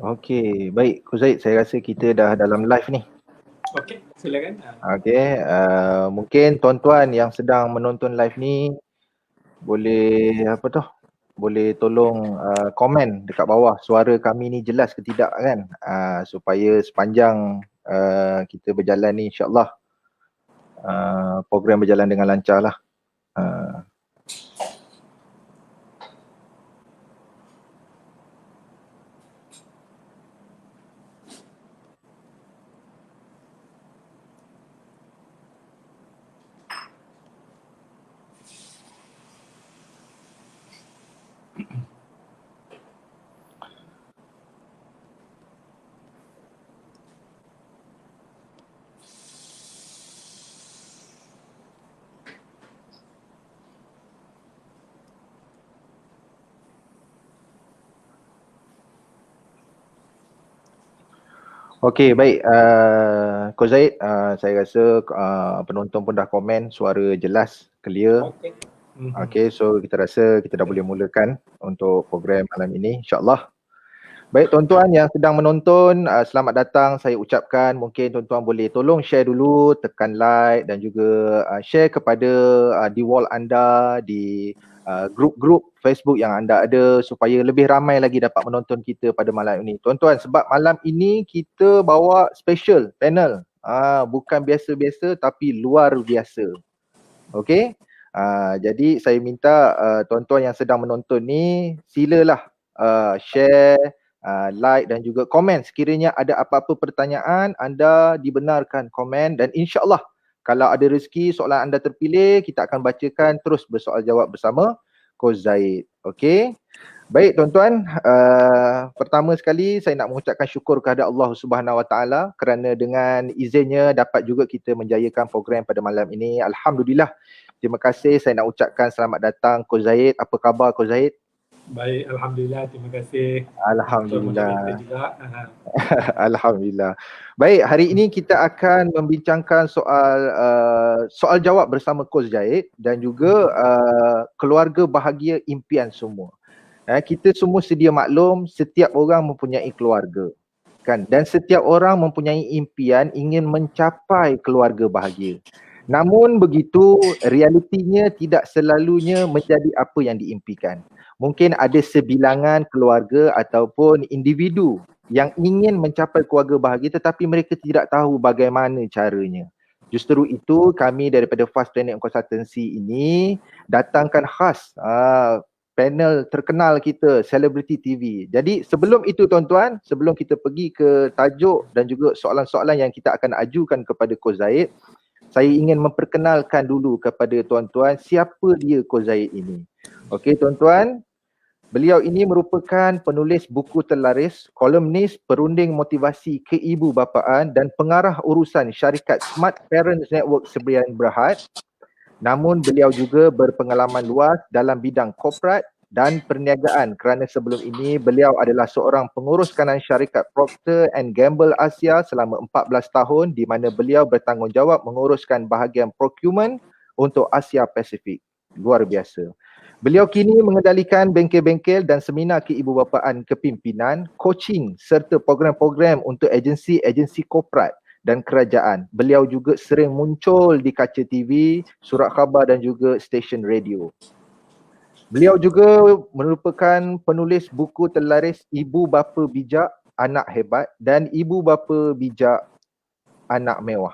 Okey, baik Coach Zaid, saya rasa kita dah dalam live ni. Okey, silakan. Okey, mungkin tuan-tuan yang sedang menonton live ni boleh boleh tolong komen dekat bawah suara kami ni jelas ke tidak kan, supaya sepanjang kita berjalan ni insya-Allah program berjalan dengan lancar lah. Okey, baik Coach Zaid, saya rasa penonton pun dah komen suara jelas, clear. Okey, so kita rasa kita dah boleh mulakan untuk program malam ini insya-Allah. Baik tuan-tuan yang sedang menonton, selamat datang saya ucapkan. Mungkin tuan-tuan boleh tolong share dulu, tekan like dan juga share kepada di wall anda, di grup-grup Facebook yang anda ada supaya lebih ramai lagi dapat menonton kita pada malam ini. Tuan-tuan, sebab malam ini kita bawa special panel. Bukan biasa-biasa tapi luar biasa. Okey? Jadi saya minta tuan-tuan yang sedang menonton ni silalah share, like dan juga komen. Sekiranya ada apa-apa pertanyaan, anda dibenarkan komen dan insya-Allah kalau ada rezeki soalan anda terpilih, kita akan bacakan terus bersoal jawab bersama Coach Zaid. Okey. Baik tuan-tuan, pertama sekali saya nak mengucapkan syukur kepada Allah Subhanahu Wa Taala kerana dengan izinnya dapat juga kita menjayakan program pada malam ini. Alhamdulillah. Terima kasih, saya nak ucapkan selamat datang Coach Zaid. Apa khabar Coach Zaid? Baik, alhamdulillah, terima kasih. Alhamdulillah. Juga. Alhamdulillah. Baik, hari ini kita akan membincangkan soal jawab bersama Coach Zaid dan juga keluarga bahagia impian semua. Kita semua sedia maklum setiap orang mempunyai keluarga, kan? Dan setiap orang mempunyai impian ingin mencapai keluarga bahagia. Namun begitu, realitinya tidak selalunya menjadi apa yang diimpikan. Mungkin ada sebilangan keluarga ataupun individu yang ingin mencapai keluarga bahagia tetapi mereka tidak tahu bagaimana caranya. Justru itu kami daripada Fast Planet Consultancy ini datangkan khas panel terkenal kita, Celebrity TV. Jadi sebelum itu tuan-tuan, sebelum kita pergi ke tajuk dan juga soalan-soalan yang kita akan ajukan kepada Coach Zaid, saya ingin memperkenalkan dulu kepada tuan-tuan siapa dia Coach Zaid ini. Okey tuan-tuan, beliau ini merupakan penulis buku terlaris, kolumnis, perunding motivasi keibubapaan dan pengarah urusan syarikat Smart Parents Network Sembilan Berhad. Namun beliau juga berpengalaman luas dalam bidang korporat dan perniagaan kerana sebelum ini beliau adalah seorang pengurus kanan syarikat Procter & Gamble Asia selama 14 tahun di mana beliau bertanggungjawab menguruskan bahagian procurement untuk Asia Pasifik. Luar biasa. Beliau kini mengendalikan bengkel-bengkel dan seminar keibubapaan kepimpinan, coaching serta program-program untuk agensi-agensi korporat dan kerajaan. Beliau juga sering muncul di kaca TV, surat khabar dan juga stesen radio. Beliau juga merupakan penulis buku terlaris Ibu Bapa Bijak, Anak Hebat dan Ibu Bapa Bijak, Anak Mewah.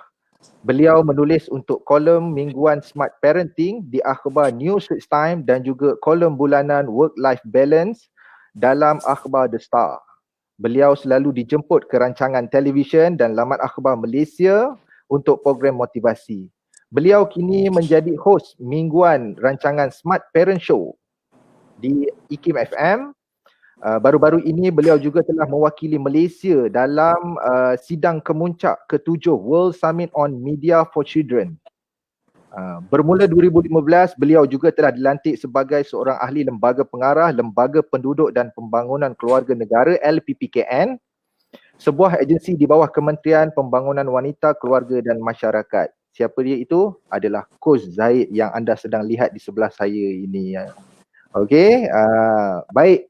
Beliau menulis untuk kolom mingguan Smart Parenting di akhbar New Straits Times dan juga kolom bulanan Work-Life Balance dalam akhbar The Star. Beliau selalu dijemput ke rancangan televisyen dan laman akhbar Malaysia untuk program motivasi. Beliau kini menjadi hos mingguan rancangan Smart Parent Show di IKIM FM. Baru-baru ini beliau juga telah mewakili Malaysia dalam sidang kemuncak ke-7 World Summit on Media for Children. Bermula 2015, beliau juga telah dilantik sebagai seorang ahli Lembaga Pengarah Lembaga Penduduk dan Pembangunan Keluarga Negara LPPKN, sebuah agensi di bawah Kementerian Pembangunan Wanita, Keluarga dan Masyarakat. Siapa dia itu? Adalah Coach Zaid yang anda sedang lihat di sebelah saya ini. Okey, baik.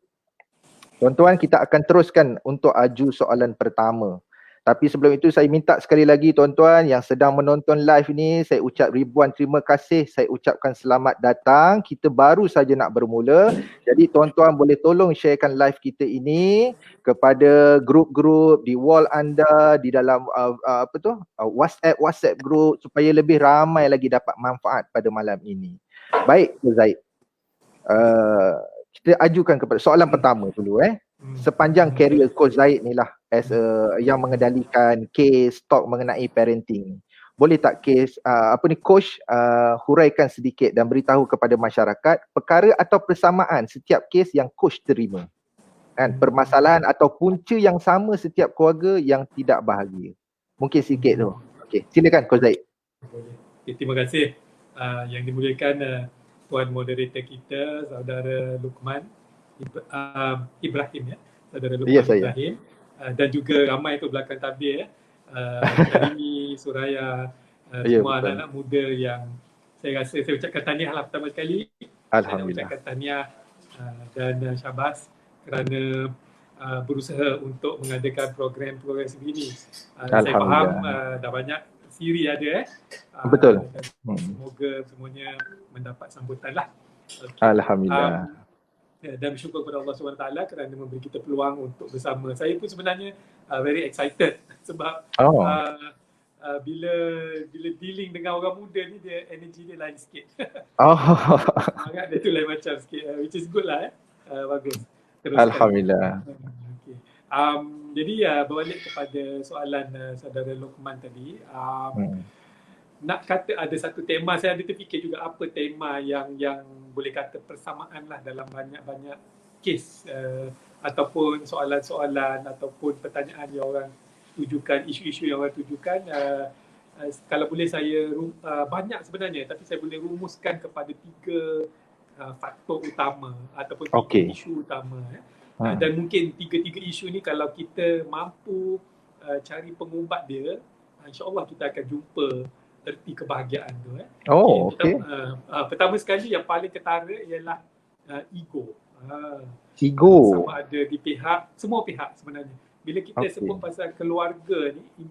Tuan-tuan, kita akan teruskan untuk aju soalan pertama. Tapi sebelum itu saya minta sekali lagi tuan-tuan yang sedang menonton live ni, saya ucap ribuan terima kasih. Saya ucapkan selamat datang. Kita baru saja nak bermula. Jadi tuan-tuan boleh tolong sharekan live kita ini kepada grup-grup di wall anda, di dalam WhatsApp group supaya lebih ramai lagi dapat manfaat pada malam ini. Baik, Tuan Zaid. Kita ajukan kepada soalan pertama dulu. Sepanjang career Coach Zaid ni lah as yang mengendalikan kes talk mengenai parenting, boleh tak Coach huraikan sedikit dan beritahu kepada masyarakat perkara atau persamaan setiap kes yang Coach terima, kan, permasalahan atau punca yang sama setiap keluarga yang tidak bahagia. Mungkin sikit tu. Okey, silakan Coach Zaid. Okay, terima kasih yang dimuliakan Tuan Moderator kita, Saudara Luqman Ibrahim, Saudara Luqman Ibrahim, dan juga ramai tu belakang tabir Karimi, Suraya, semua anak-anak muda yang saya rasa saya ucapkan tahniah lah pertama sekali. Saya nak ucapkan tahniah dan syabas kerana berusaha untuk mengadakan program-program sebegini. Saya faham dah banyak siri ada betul. Semoga semuanya mendapat sambutan lah. Okay. Alhamdulillah. Dan bersyukur kepada Allah SWT kerana memberi kita peluang untuk bersama. Saya pun sebenarnya very excited sebab bila dealing dengan orang muda ni, dia energi dia lain sikit. Semangat dia tu lain macam sikit, which is good lah. Bagus. Teruskan. Alhamdulillah. Okay. Jadi berbalik kepada soalan saudara Luqman tadi, nak kata ada satu tema, saya ada terfikir juga apa tema yang boleh kata persamaan lah dalam banyak-banyak kes ataupun soalan-soalan ataupun pertanyaan yang orang tujukan, isu-isu yang orang tujukan. Kalau boleh saya banyak sebenarnya, tapi saya boleh rumuskan kepada 3 faktor utama ataupun 3 isu utama. Dan mungkin 3 isu ni kalau kita mampu cari pengumbat dia, insya-Allah kita akan jumpa erti kebahagiaan tu. Pertama sekali yang paling ketara ialah ego. Ego. Sama ada di semua pihak sebenarnya. Bila kita sebut pasal keluarga ni,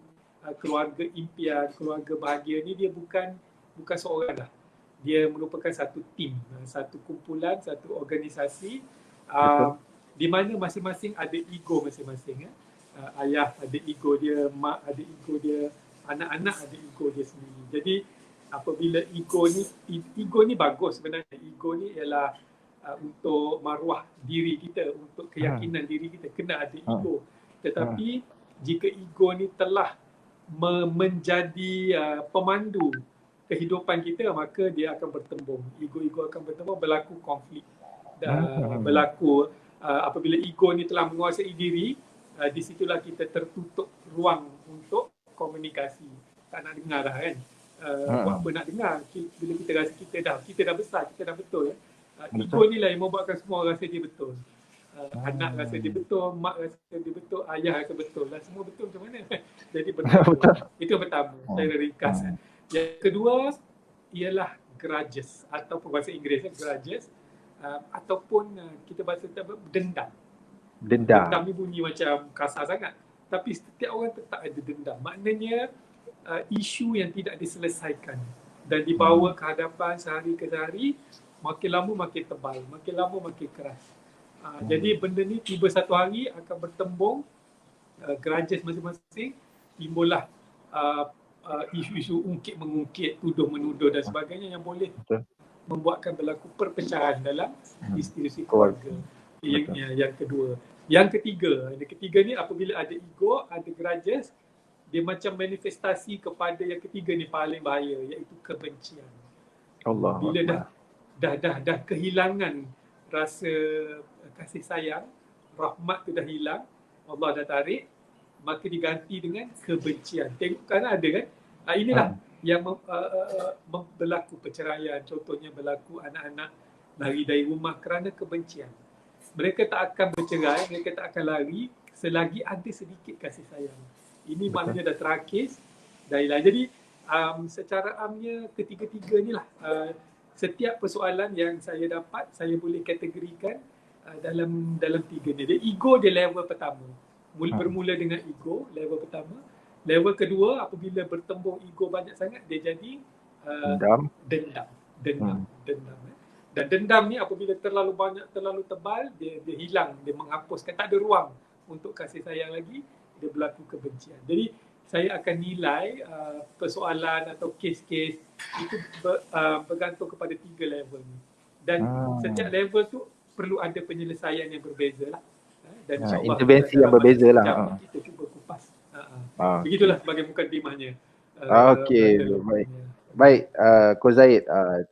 keluarga impian, keluarga bahagia ni, dia bukan seorang lah. Dia merupakan satu tim, satu kumpulan, satu organisasi di mana masing-masing ada ego masing-masing. Ayah ada ego dia, mak ada ego dia, anak-anak ada ego dia sendiri. Jadi apabila ego ni bagus sebenarnya. Ego ni ialah untuk maruah diri kita, untuk keyakinan diri kita, kena ada ego. Tetapi jika ego ni telah menjadi pemandu kehidupan kita, maka dia akan bertembung. Ego-ego akan bertembung, berlaku konflik. Dan berlaku apabila ego ni telah menguasai diri, di situlah kita tertutup ruang untuk komunikasi. Tak nak dengar dah kan. Buat apa nak dengar bila kita rasa kita dah besar, kita dah betul. Ego ni lah yang membuatkan semua rasa dia betul. Anak rasa dia betul, mak rasa dia betul, ayah rasa betul. Dan semua betul macam mana? Jadi betul. Itu yang pertama, saya ringkas. Yang kedua ialah grudges, ataupun bahasa Inggeris grudges, ataupun kita bahasa dendam. Dendam ni bunyi macam kasar sangat. Tapi setiap orang tetap ada dendam. Maknanya isu yang tidak diselesaikan dan dibawa ke hadapan sehari ke hari, makin lama makin tebal, makin lama makin keras. Jadi benda ni tiba satu hari akan bertembung, grudges masing-masing, timbullah isu-isu ungkit-mengungkit, tuduh-menuduh dan sebagainya yang boleh membuatkan berlaku perpecahan dalam institusi keluarga. Yang kedua. Yang ketiga ni apabila ada ego, ada grudges, dia macam manifestasi kepada yang ketiga ni paling bahaya, iaitu kebencian. Bila dah kehilangan rasa kasih sayang, rahmat tu dah hilang, Allah dah tarik, maka diganti dengan kebencian. Tengok kan ada kan? Inilah yang berlaku perceraian. Contohnya berlaku anak-anak lari dari rumah kerana kebencian. Mereka tak akan bercerai, mereka tak akan lari selagi ada sedikit kasih sayang. Ini maknanya dah terakis, dah hilang. Jadi secara amnya ketiga-tiga ni lah setiap persoalan yang saya dapat, saya boleh kategorikan dalam tiga ni. Dia ego dia level pertama. Bermula dengan ego level pertama. Level kedua, apabila bertembung ego banyak sangat, dia jadi dendam. Dan dendam ni apabila terlalu banyak, terlalu tebal, dia hilang, dia menghapuskan, tak ada ruang untuk kasih sayang lagi, dia berlaku kebencian. Jadi saya akan nilai persoalan atau kes-kes itu bergantung kepada tiga level ni. Dan setiap level tu perlu ada penyelesaian yang berbeza lah. Dan insyaAllah intervensi yang berbeza lah. Kita cuba kupas. Begitulah sebagai mukadimahnya. Okey, baik. Coach Zaid,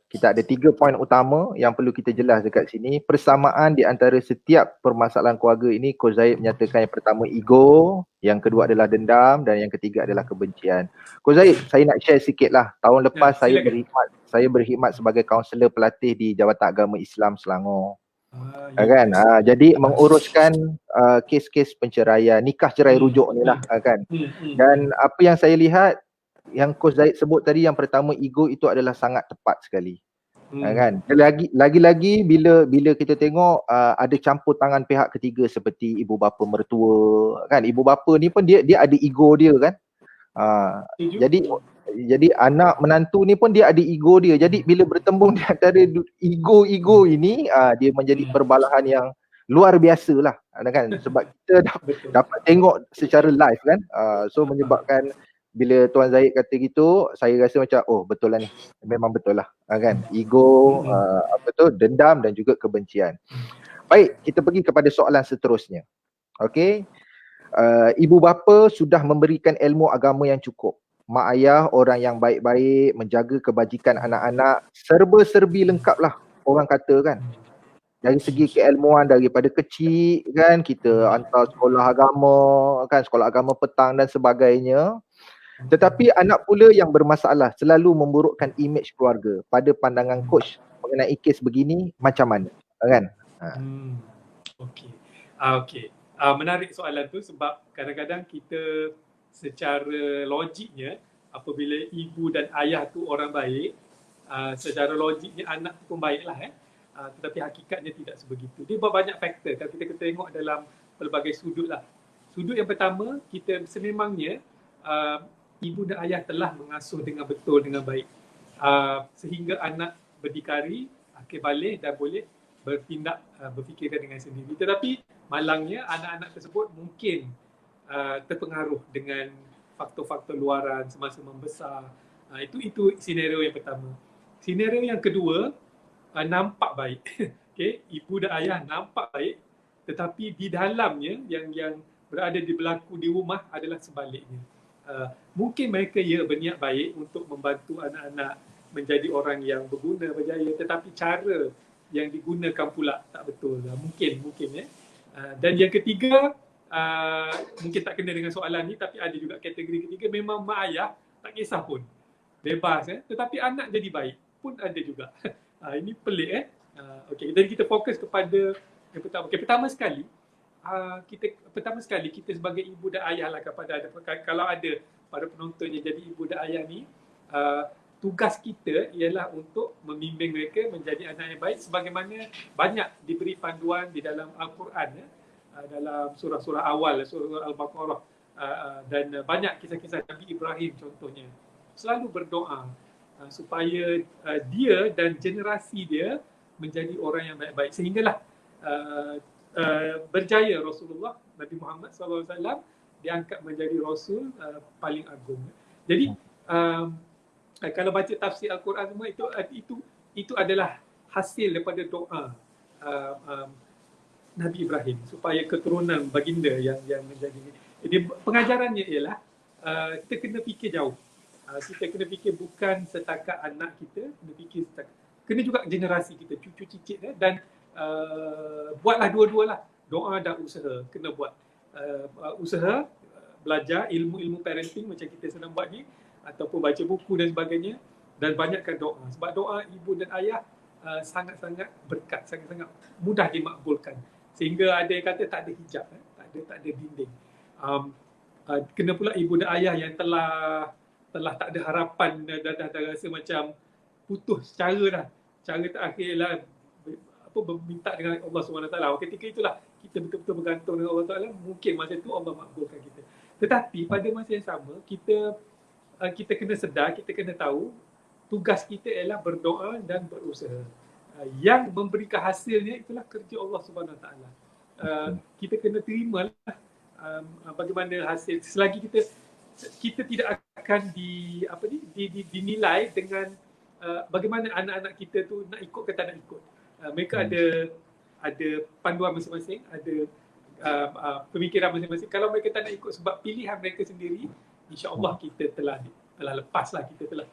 kita ada 3 poin utama yang perlu kita jelas dekat sini. Persamaan di antara setiap permasalahan keluarga ini, Coach Zaid menyatakan yang pertama ego, yang kedua adalah dendam dan yang ketiga adalah kebencian. Coach Zaid, saya nak share sikit lah. Tahun lepas saya berkhidmat sebagai kaunselor pelatih di Jabatan Agama Islam Selangor. Kan? Jadi menguruskan kes-kes penceraian, nikah cerai rujuk ni lah kan. Dan apa yang saya lihat, yang Coach Zaid sebut tadi, yang pertama ego itu adalah sangat tepat sekali. Kan? Lagi-lagi bila kita tengok ada campur tangan pihak ketiga seperti ibu bapa mertua kan. Ibu bapa ni pun dia ada ego dia kan. Jadi anak menantu ni pun dia ada ego dia. Jadi bila bertembung di antara ego ini, dia menjadi perbalahan yang luar biasa lah kan. Sebab kita dapat tengok secara live kan. So menyebabkan bila Tuan Zaid kata gitu, saya rasa macam betul lah ni. Memang betul lah kan. Ego, dendam dan juga kebencian. Baik, kita pergi kepada soalan seterusnya. Okey. Ibu bapa sudah memberikan ilmu agama yang cukup. Mak ayah orang yang baik-baik, menjaga kebajikan anak-anak, serba-serbi lengkap lah orang kata kan. Dari segi keilmuan daripada kecil kan, kita hantar sekolah agama kan, sekolah agama petang dan sebagainya. Tetapi anak pula yang bermasalah, selalu memburukkan imej keluarga. Pada pandangan coach mengenai kes begini, macam mana kan? Okey. Menarik soalan tu sebab kadang-kadang kita secara logiknya apabila ibu dan ayah tu orang baik, secara logiknya anak pun baiklah tetapi hakikatnya tidak sebegitu. Dia banyak faktor kalau kita tengok dalam pelbagai sudut lah. Sudut yang pertama, kita sememangnya ibu dan ayah telah mengasuh dengan betul, dengan baik, sehingga anak berdikari, akil balik dan boleh bertindak, berfikirkan dengan sendiri. Tetapi malangnya anak-anak tersebut mungkin terpengaruh dengan faktor-faktor luaran semasa membesar. Itu senario yang pertama. Senario yang kedua, nampak baik. Okay? Ibu dan ayah nampak baik, tetapi di dalamnya yang berada di berlaku di rumah adalah sebaliknya. Mungkin mereka berniat baik untuk membantu anak-anak menjadi orang yang berguna, berjaya, tetapi cara yang digunakan pula tak betul. Mungkin. Dan yang ketiga, mungkin tak kena dengan soalan ni, tapi ada juga kategori ketiga, memang mak ayah tak kisah pun, bebas tetapi anak jadi baik pun ada juga. Ini pelik okey, jadi kita fokus kepada yang pertama. Pertama sekali kita sebagai ibu dan ayah lah, kalau ada pada penonton yang jadi ibu dan ayah ni, tugas kita ialah untuk membimbing mereka menjadi anak yang baik sebagaimana banyak diberi panduan di dalam Al-Quran dalam surah-surah awal, surah Al-Baqarah, dan banyak kisah-kisah Nabi Ibrahim contohnya selalu berdoa supaya dia dan generasi dia menjadi orang yang baik-baik, sehinggalah berjaya Rasulullah Nabi Muhammad SAW diangkat menjadi Rasul paling agung. Jadi kalau baca tafsir Al-Quran semua, itu adalah hasil daripada doa Nabi Ibrahim supaya keturunan baginda yang menjadi. Jadi pengajarannya ialah kita kena fikir jauh. Kita kena fikir bukan setakat anak kita, kena juga generasi kita, cucu cicit dan buatlah dua-dualah, doa dan usaha kena buat. Usaha belajar ilmu-ilmu parenting macam kita sedang buat ni, ataupun baca buku dan sebagainya, dan banyakkan doa. Sebab doa ibu dan ayah sangat-sangat berkat, sangat-sangat mudah dimakbulkan. Sehingga ada yang kata tak ada hijab, tak ada dinding. Kena pula ibu dan ayah yang telah tak ada harapan, dah rasa macam putus cara terakhir lah, berminta dengan Allah SWT. Ketika itulah kita betul-betul bergantung dengan Allah Taala, mungkin masa itu Allah makbulkan kita. Tetapi pada masa yang sama kita kena sedar, kita kena tahu tugas kita ialah berdoa dan berusaha. Yang memberikan hasilnya itulah kerja Allah SWT. Kita kena terimalah bagaimana hasil, selagi kita tidak akan dinilai dengan bagaimana anak-anak kita tu nak ikut ke tak nak ikut. Mereka ada panduan masing-masing, ada pemikiran masing-masing. Kalau mereka tak nak ikut sebab pilihan mereka sendiri, insya-Allah kita telah lepaslah, kita telah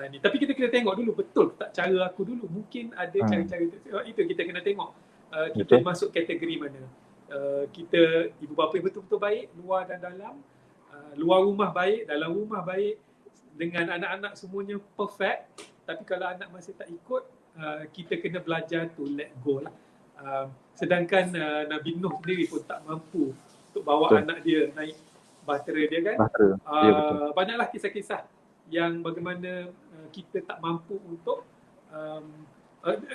ni. Tapi kita kena tengok dulu betul tak cara aku dulu. Mungkin ada cara-cara itu kita kena tengok. Kita masuk kategori mana. Kita ibu bapa yang betul-betul baik luar dan dalam. Luar rumah baik, dalam rumah baik, dengan anak-anak semuanya perfect. Tapi kalau anak masih tak ikut, kita kena belajar to let go lah. Sedangkan Nabi Nuh sendiri pun tak mampu untuk bawa anak dia naik bahtera dia kan. Banyaklah kisah-kisah yang bagaimana kita tak mampu untuk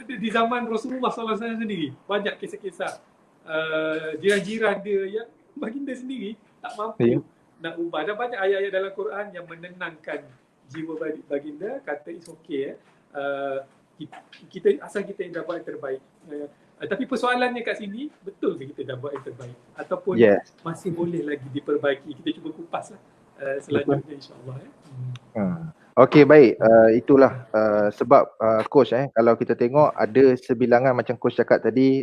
di zaman Rasulullah SAW sendiri banyak kisah-kisah jiran-jiran dia yang baginda sendiri tak mampu nak ubah. Dan banyak ayat-ayat dalam Quran yang menenangkan jiwa baginda, kata it's okay, kita asal kita yang dah buat yang terbaik. Tapi persoalannya kat sini, betul ke kita dah buat yang terbaik ataupun masih boleh lagi diperbaiki? Kita cuba kupas lah selanjutnya insyaAllah. Okey, baik. Itulah sebab coach kalau kita tengok ada sebilangan macam coach cakap tadi,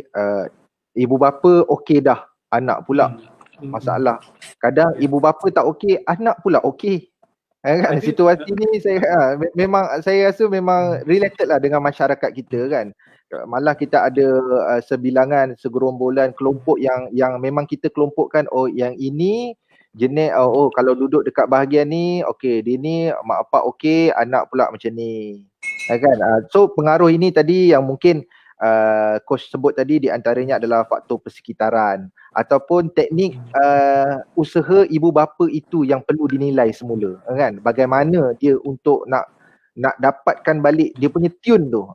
ibu bapa okey dah, anak pula masalah. Kadang ibu bapa tak okey, anak pula okey. Kan situasi ni memang saya rasa memang related lah dengan masyarakat kita kan. Malah kita ada sebilangan, segerombolan kelompok yang memang kita kelompokkan, oh yang ini jenis kalau duduk dekat bahagian ni okey, dia ni mak bapak okey, anak pula macam ni. Kan? So pengaruh ini tadi yang mungkin coach sebut tadi, di antaranya adalah faktor persekitaran ataupun teknik usaha ibu bapa itu yang perlu dinilai semula kan. Bagaimana dia untuk nak dapatkan balik dia punya tune tu.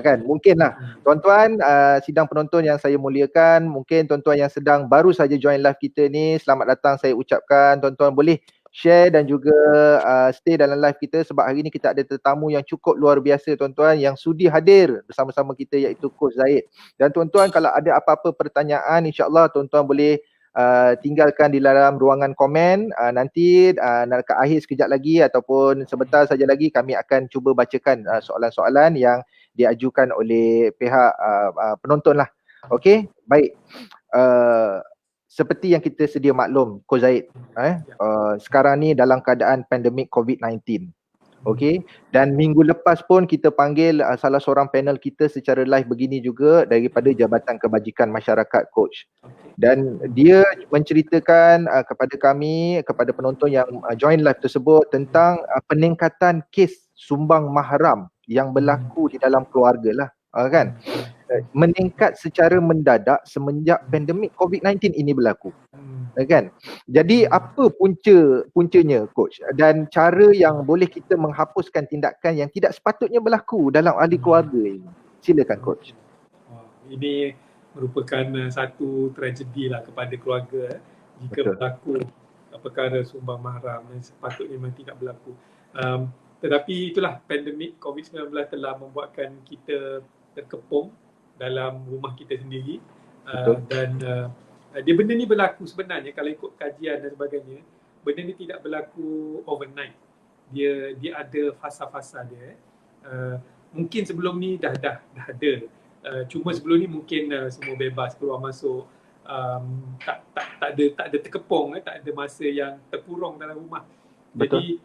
Kan mungkinlah tuan-tuan sidang penonton yang saya muliakan, mungkin tuan-tuan yang sedang baru saja join live kita ni, selamat datang saya ucapkan. Tuan-tuan boleh share dan juga stay dalam live kita sebab hari ni kita ada tetamu yang cukup luar biasa tuan-tuan yang sudi hadir bersama-sama kita, iaitu Coach Zaid. Dan tuan-tuan kalau ada apa-apa pertanyaan, insya-Allah tuan-tuan boleh tinggalkan di dalam ruangan komen. Nanti ke akhir sekejap lagi ataupun sebentar saja lagi kami akan cuba bacakan soalan-soalan yang diajukan oleh pihak penonton lah. Okey, baik. Seperti yang kita sedia maklum, Coach Zaid, sekarang ni dalam keadaan pandemik COVID-19. Okey, dan minggu lepas pun kita panggil salah seorang panel kita secara live begini juga daripada Jabatan Kebajikan Masyarakat, Coach. Dan dia menceritakan kepada kami, kepada penonton yang join live tersebut tentang peningkatan kes sumbang mahram yang berlaku di dalam keluarga lah. Kan? Meningkat secara mendadak semenjak pandemik COVID-19 ini berlaku. Kan? Jadi apa puncanya coach, dan cara yang boleh kita menghapuskan tindakan yang tidak sepatutnya berlaku dalam ahli keluarga ini? Silakan coach. Ini merupakan satu tragedi lah kepada keluarga jika berlaku perkara sumbang mahram yang sepatutnya memang tidak berlaku. Tetapi itulah, pandemik COVID-19 telah membuatkan kita terkepung dalam rumah kita sendiri. Dan dia benda ni berlaku sebenarnya kalau ikut kajian dan sebagainya, benda ni tidak berlaku overnight. Dia ada fasa-fasa dia. Mungkin sebelum ni dah ada. Cuma sebelum ni mungkin semua bebas keluar masuk, tak ada terkepung, tak ada masa yang terkurung dalam rumah. Jadi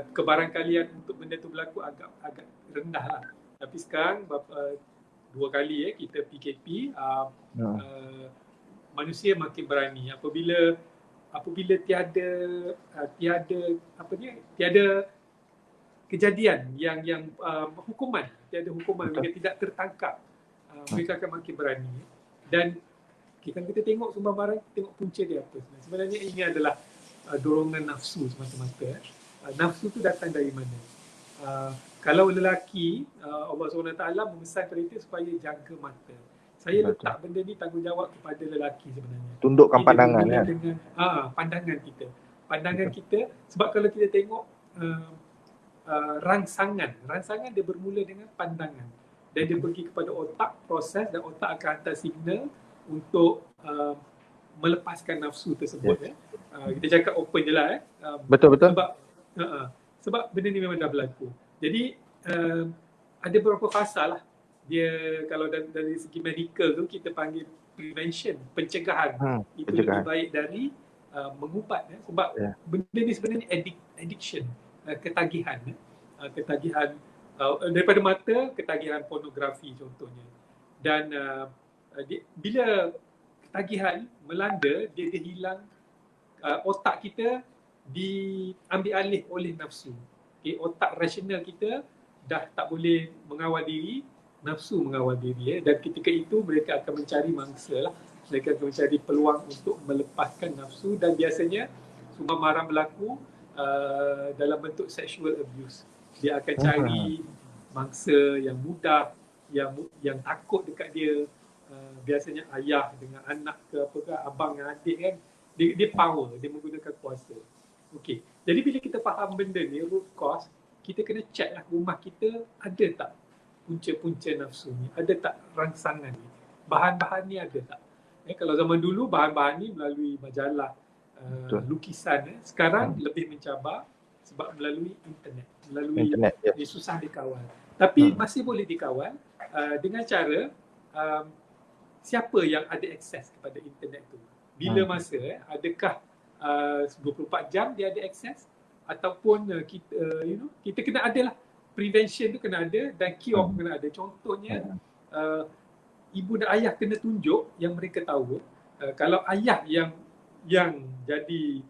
kebarangkalian untuk benda tu berlaku agak rendah lah. Tapi sekarang 2 kali kita PKP, manusia makin berani apabila tiada kejadian yang hukuman, mereka tidak tertangkap, mereka akan makin berani. Dan kita tengok sumbang mahram, tengok punca dia apa sebenarnya. Ini adalah dorongan nafsu semata-mata. Nafsu tu datang dari mana? Kalau lelaki, Allah SWT memesan pada kita supaya jaga mata. Saya Betul. letak benda ni tanggungjawab kepada lelaki sebenarnya. Tundukkan Dia pandangan bermula kan. dengan pandangan kita. Pandangan Betul. kita, sebab kalau kita tengok rangsangan dia bermula dengan pandangan. Dan dia pergi kepada otak, proses, dan otak akan hantar signal untuk melepaskan nafsu tersebut. Yes. Kita cakap open je lah. Betul. Sebab benda ni memang dah berlaku. Jadi ada beberapa fasa lah. Dia kalau dari segi medical tu kita panggil prevention, pencegahan. Itu lebih baik dari mengubat. Sebab benda ni sebenarnya addiction, ketagihan. Ketagihan daripada mata, ketagihan pornografi contohnya. Dan bila ketagihan melanda, dia hilang, otak kita diambil alih oleh nafsu. Okay, otak rasional kita dah tak boleh mengawal diri, nafsu mengawal diri. Dan ketika itu mereka akan mencari mangsa lah. Mereka akan mencari peluang untuk melepaskan nafsu, dan biasanya sumber maram berlaku dalam bentuk sexual abuse. Dia akan cari mangsa yang mudah, yang takut dekat dia. Biasanya ayah dengan anak ke apa ke, abang dengan adik kan. Dia power, dia menggunakan kuasa. Okey. Jadi bila kita faham benda ni, root cause, kita kena check lah rumah kita ada tak punca-punca nafsu ni, ada tak rangsangan ni, bahan-bahan ni ada tak. Kalau zaman dulu bahan-bahan ni melalui majalah, lukisan. Sekarang lebih mencabar sebab melalui internet. Dia susah dikawal. Tapi masih boleh dikawal dengan cara siapa yang ada akses kepada internet tu. Bila masa, adakah 24 jam dia ada akses, ataupun kita kena ada lah, prevention tu kena ada, dan cure kena ada. Contohnya ibu dan ayah kena tunjuk yang mereka tahu. Kalau ayah yang jadi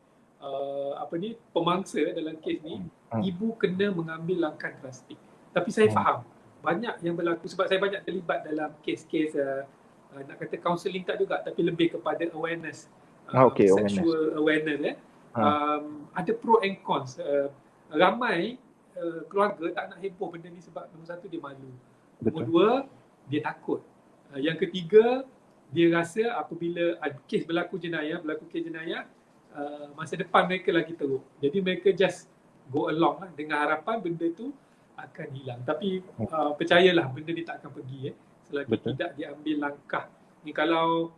pemangsa dalam kes ni, ibu kena mengambil langkah drastik. Tapi saya faham banyak yang berlaku, sebab saya banyak terlibat dalam kes-kes nak kata counselling tak juga, tapi lebih kepada awareness, sexual awareness. Ada pro and cons. Ramai keluarga tak nak heboh benda ni sebab nombor satu dia malu. Nombor dua, dia takut. Yang ketiga, dia rasa apabila kes berlaku jenayah, masa depan mereka lagi teruk. Jadi mereka just go along lah dengan harapan benda tu akan hilang. Tapi percayalah, benda ni tak akan pergi selagi tidak diambil langkah. Ni kalau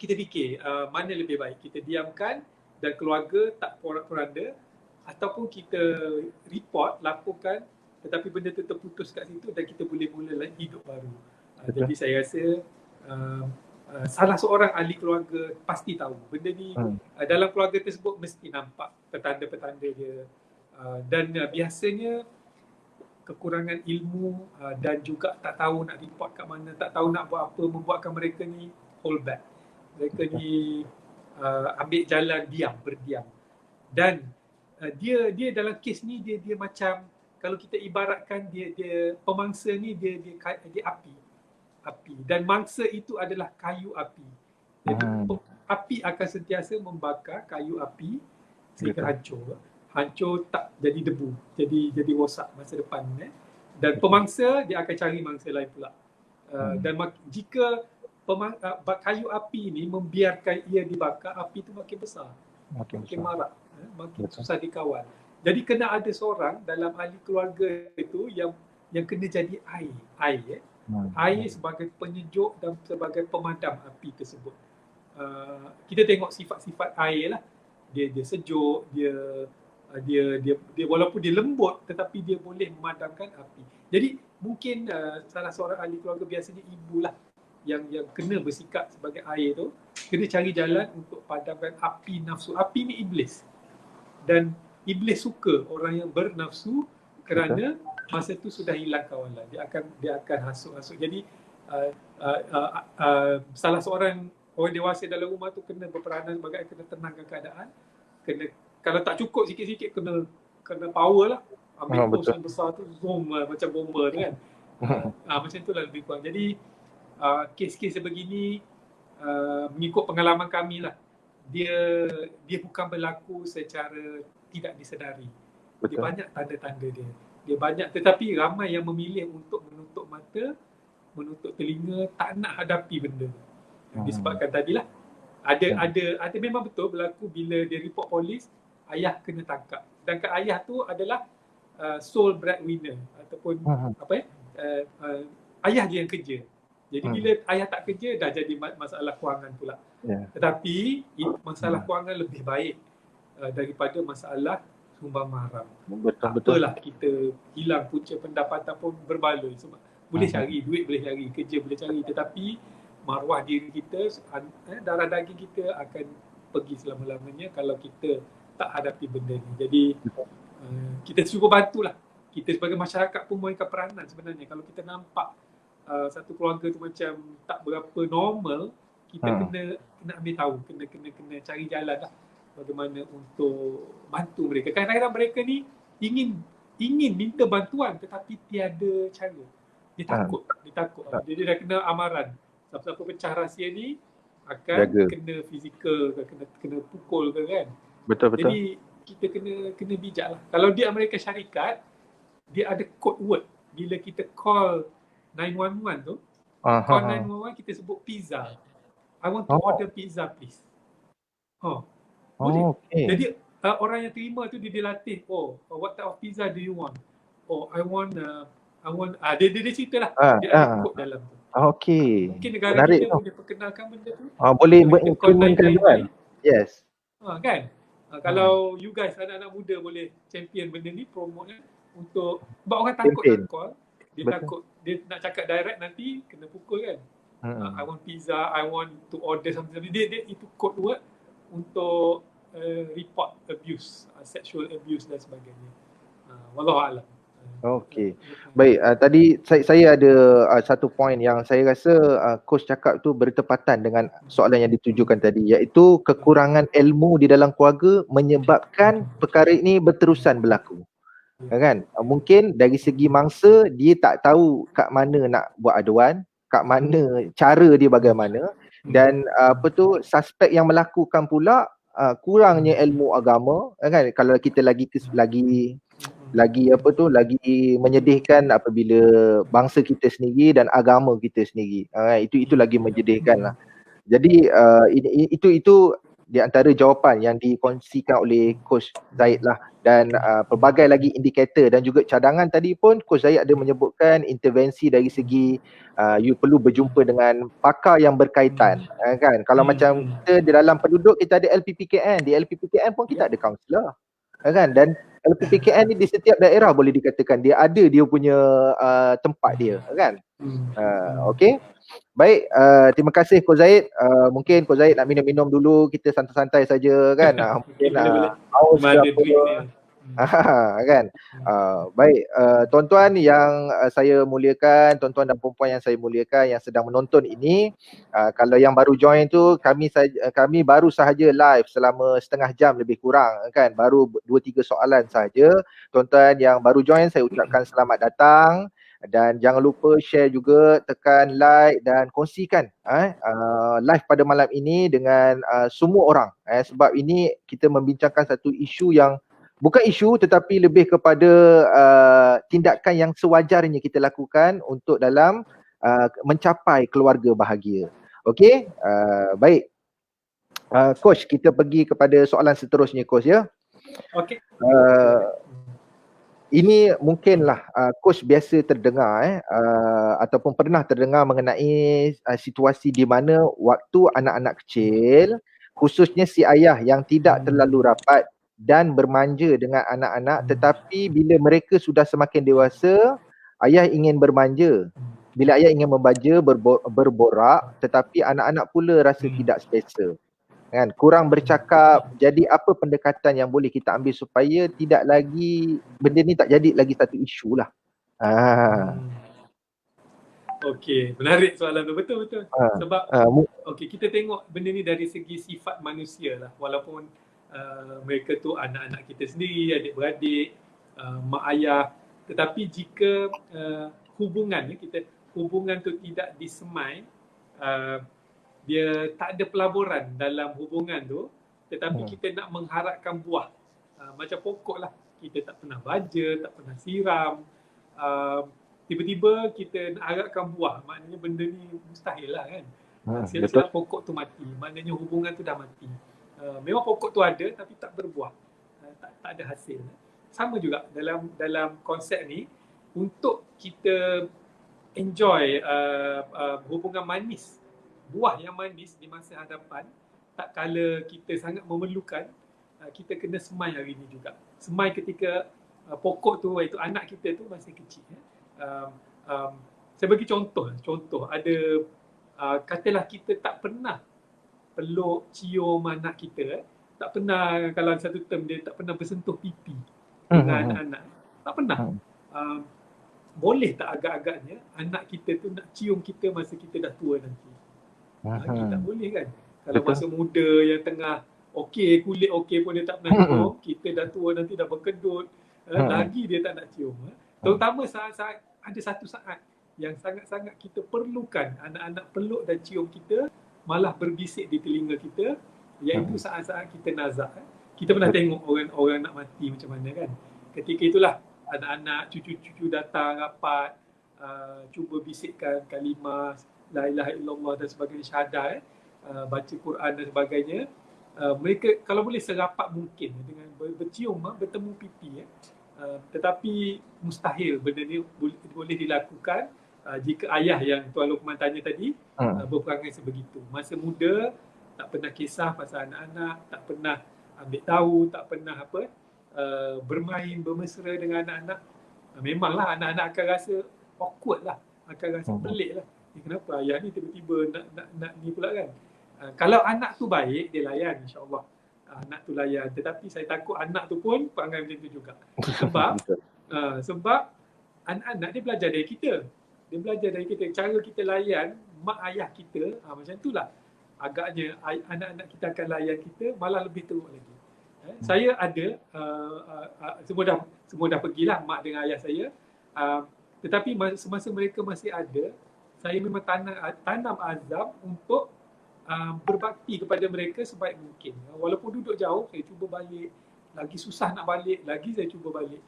kita fikir mana lebih baik, kita diamkan dan keluarga tak porak-poranda, ataupun kita report, laporkan, tetapi benda tu terputus kat situ dan kita boleh mula hidup baru. Jadi saya rasa salah seorang ahli keluarga pasti tahu benda ni. Dalam keluarga tersebut mesti nampak petanda-petanda dia. Dan biasanya kekurangan ilmu dan juga tak tahu nak report kat mana, tak tahu nak buat apa, membuatkan mereka ni hold back. Mereka ni ambil jalan berdiam. Dan dia dalam kes ni dia macam, kalau kita ibaratkan dia pemangsa ni dia api. Dan mangsa itu adalah kayu api. Jadi api akan sentiasa membakar kayu api sehingga hancur tak jadi debu, jadi rosak masa depan. Dan pemangsa dia akan cari mangsa lain pula. Dan jika kayu api ini membiarkan ia dibakar, api itu makin besar, makin marak, makin susah dikawal. Jadi kena ada seorang dalam ahli keluarga itu yang kena jadi air. Air sebagai penyejuk dan sebagai pemadam api tersebut. Kita tengok sifat-sifat air lah. Dia sejuk, dia walaupun dia lembut, tetapi dia boleh memadamkan api. Jadi mungkin salah seorang ahli keluarga, biasanya ibu lah, yang kena bersikap sebagai air tu, kena cari jalan untuk padamkan api nafsu. Api ni iblis. Dan iblis suka orang yang bernafsu, kerana masa tu sudah hilang kawalan. Dia akan hasut-hasut. Jadi salah seorang orang dewasa dalam rumah tu kena berperanan sebagai, kena tenangkan keadaan. Kalau tak cukup sikit-sikit, kena power lah. Ambil bos yang besar tu, zoom macam bomber tu kan. Macam tu lah lebih kurang. Jadi kes-kes sebegini, mengikut pengalaman kami lah, dia bukan berlaku secara tidak disedari. Dia banyak tanda-tanda dia. Dia banyak, tetapi ramai yang memilih untuk menutup mata, menutup telinga, tak nak hadapi benda. Disebabkan tadilah ada memang betul berlaku bila dia report polis, ayah kena tangkap. Sedangkan ayah tu adalah sole breadwinner ataupun ayah dia yang kerja. Jadi bila ayah tak kerja, dah jadi masalah kewangan pula. Tetapi masalah kewangan lebih baik daripada masalah sumbang mahram. Apalah kita hilang punca pendapatan pun berbaloi sebab boleh cari duit, boleh cari kerja, boleh cari, tetapi maruah diri kita, darah daging kita akan pergi selama-lamanya kalau kita tak hadapi benda ni. Jadi kita cuba bantulah. Kita sebagai masyarakat pun memainkan peranan sebenarnya. Kalau kita nampak satu keluarga tu macam tak berapa normal, kita kena ambil tahu, kena cari jalan lah bagaimana untuk bantu mereka. Kadang-kadang mereka ni ingin minta bantuan tetapi tiada cara. Dia takut. Dia dah kena amaran. Siapa-siapa pecah rahsia ni akan kena fizikal, kena pukul ke kan. Betul. Jadi kita kena bijak lah. Kalau di Amerika Syarikat, dia ada code word. Bila kita call 911 tu, call 911 kita sebut pizza. I want to order pizza please. Boleh. Jadi orang yang terima tu dia latih. What type of pizza do you want? I want dia cerita lah. Dia ada code dalam tu. Mungkin negara kita boleh perkenalkan benda tu. Boleh implementkan kan? Yes. Kan? Kalau you guys, anak-anak muda boleh champion benda ni, promote untuk, sebab orang takut nak call. Dia takut, dia nak cakap direct nanti kena pukul kan. I want pizza, I want to order something. Dia itu code word untuk report abuse, sexual abuse dan sebagainya. Wallahualam. Okey. Baik, tadi saya ada satu poin yang saya rasa coach cakap tu bertepatan dengan soalan yang ditujukan tadi, iaitu kekurangan ilmu di dalam keluarga menyebabkan perkara ini berterusan berlaku. Kan? Mungkin dari segi mangsa dia tak tahu kat mana nak buat aduan, kat mana cara dia bagaimana, dan suspek yang melakukan pula kurangnya ilmu agama, kan? Kalau kita lagi menyedihkan apabila bangsa kita sendiri dan agama kita sendiri, itu lagi menyedihkan lah. Jadi itu di antara jawapan yang dikongsikan oleh Coach Zaid lah, dan pelbagai lagi indikator dan juga cadangan. Tadi pun Coach Zaid ada menyebutkan intervensi dari segi you perlu berjumpa dengan pakar yang berkaitan, kan? Kalau macam kita di dalam penduduk kita ada LPPKN, di LPPKN pun kita ada kaunselor, kan? Dan LPPKN ni di setiap daerah boleh dikatakan dia ada dia punya tempat dia, kan? Okey. Baik, terima kasih Coach Zaid. Mungkin Coach Zaid nak minum-minum dulu, kita santai-santai saja kan. Mungkin haus ke apa. Kan. Baik, tuan-tuan yang saya muliakan, tuan-tuan dan puan-puan yang saya muliakan yang sedang menonton ini, kalau yang baru join tu, kami baru sahaja live selama setengah jam lebih kurang kan, baru 2-3 soalan sahaja. Tuan-tuan yang baru join, saya ucapkan selamat datang. Dan jangan lupa share juga, tekan like dan kongsikan live pada malam ini dengan semua orang, sebab ini kita membincangkan satu isu yang bukan isu tetapi lebih kepada tindakan yang sewajarnya kita lakukan untuk dalam mencapai keluarga bahagia. Okey, baik. Coach, kita pergi kepada soalan seterusnya Coach ya. Okey. Ini mungkinlah coach biasa terdengar ataupun pernah terdengar mengenai situasi di mana waktu anak-anak kecil, khususnya si ayah yang tidak terlalu rapat dan bermanja dengan anak-anak, tetapi bila mereka sudah semakin dewasa, ayah ingin bermanja. Bila ayah ingin membaca, berborak, tetapi anak-anak pula rasa tidak selesa. Kan, kurang bercakap. Jadi apa pendekatan yang boleh kita ambil supaya tidak lagi benda ni tak jadi lagi satu isu lah. Okey, menarik soalan tu, betul. Sebab kita tengok benda ni dari segi sifat manusia lah. Walaupun mereka tu anak-anak kita sendiri, adik-beradik, mak ayah, tetapi jika hubungan tu tidak disemai, dia tak ada pelaburan dalam hubungan tu, tetapi kita nak mengharapkan buah. Macam pokok lah, kita tak pernah baja, tak pernah siram, tiba-tiba kita nak harapkan buah, maknanya benda ni mustahil lah kan. Silap-silap pokok tu mati, maknanya hubungan tu dah mati. Memang pokok tu ada tapi tak berbuah, tak ada hasil. Sama juga dalam konsep ni, untuk kita enjoy hubungan manis, buah yang manis di masa hadapan, tak kala kita sangat memerlukan, kita kena semai hari ni juga. Semai ketika pokok tu, iaitu anak kita tu masih kecil. Saya bagi contoh ada katalah kita tak pernah peluk, cium anak kita, tak pernah, kalau satu term dia tak pernah bersentuh pipi dengan anak-anak, tak pernah. Boleh tak agak-agaknya anak kita tu nak cium kita masa kita dah tua nanti? Kita boleh kan? Kalau masa muda yang tengah okey, kulit okey pun dia tak pernah cium, kita dah tua nanti dah berkedut, lagi dia tak nak cium. Terutama saat-saat, ada satu saat yang sangat-sangat kita perlukan anak-anak peluk dan cium kita, malah berbisik di telinga kita, iaitu saat-saat kita nazak. Kita pernah tengok orang nak mati macam mana kan? Ketika itulah anak-anak, cucu-cucu datang rapat, cuba bisikkan kalimah la ilaha illallah dan sebagainya, syahadah, baca Quran dan sebagainya. Mereka kalau boleh serapat mungkin dengan bercium, bertemu pipi, tetapi mustahil benda ni boleh dilakukan jika ayah yang Tuan Luqman tanya tadi berperangai sebegitu. Masa muda tak pernah kisah pasal anak-anak, tak pernah ambil tahu, tak pernah bermain, bermesra dengan anak-anak. Memanglah anak-anak akan rasa awkward lah, akan rasa pelik lah. Kenapa ayah ni tiba-tiba nak ni pula kan? Kalau anak tu baik, dia layan, insyaAllah. Anak tu layan. Tetapi saya takut anak tu pun perangai macam tu juga. Sebab anak-anak dia belajar dari kita. Dia belajar dari kita. Cara kita layan mak ayah kita, macam itulah. Agaknya anak-anak kita akan layan kita malah lebih teruk lagi. Saya ada, semua dah pergilah mak dengan ayah saya. Tetapi semasa mereka masih ada, saya memang tanam azam untuk berbakti kepada mereka sebaik mungkin. Walaupun duduk jauh, saya cuba balik. Lagi susah nak balik, lagi saya cuba balik.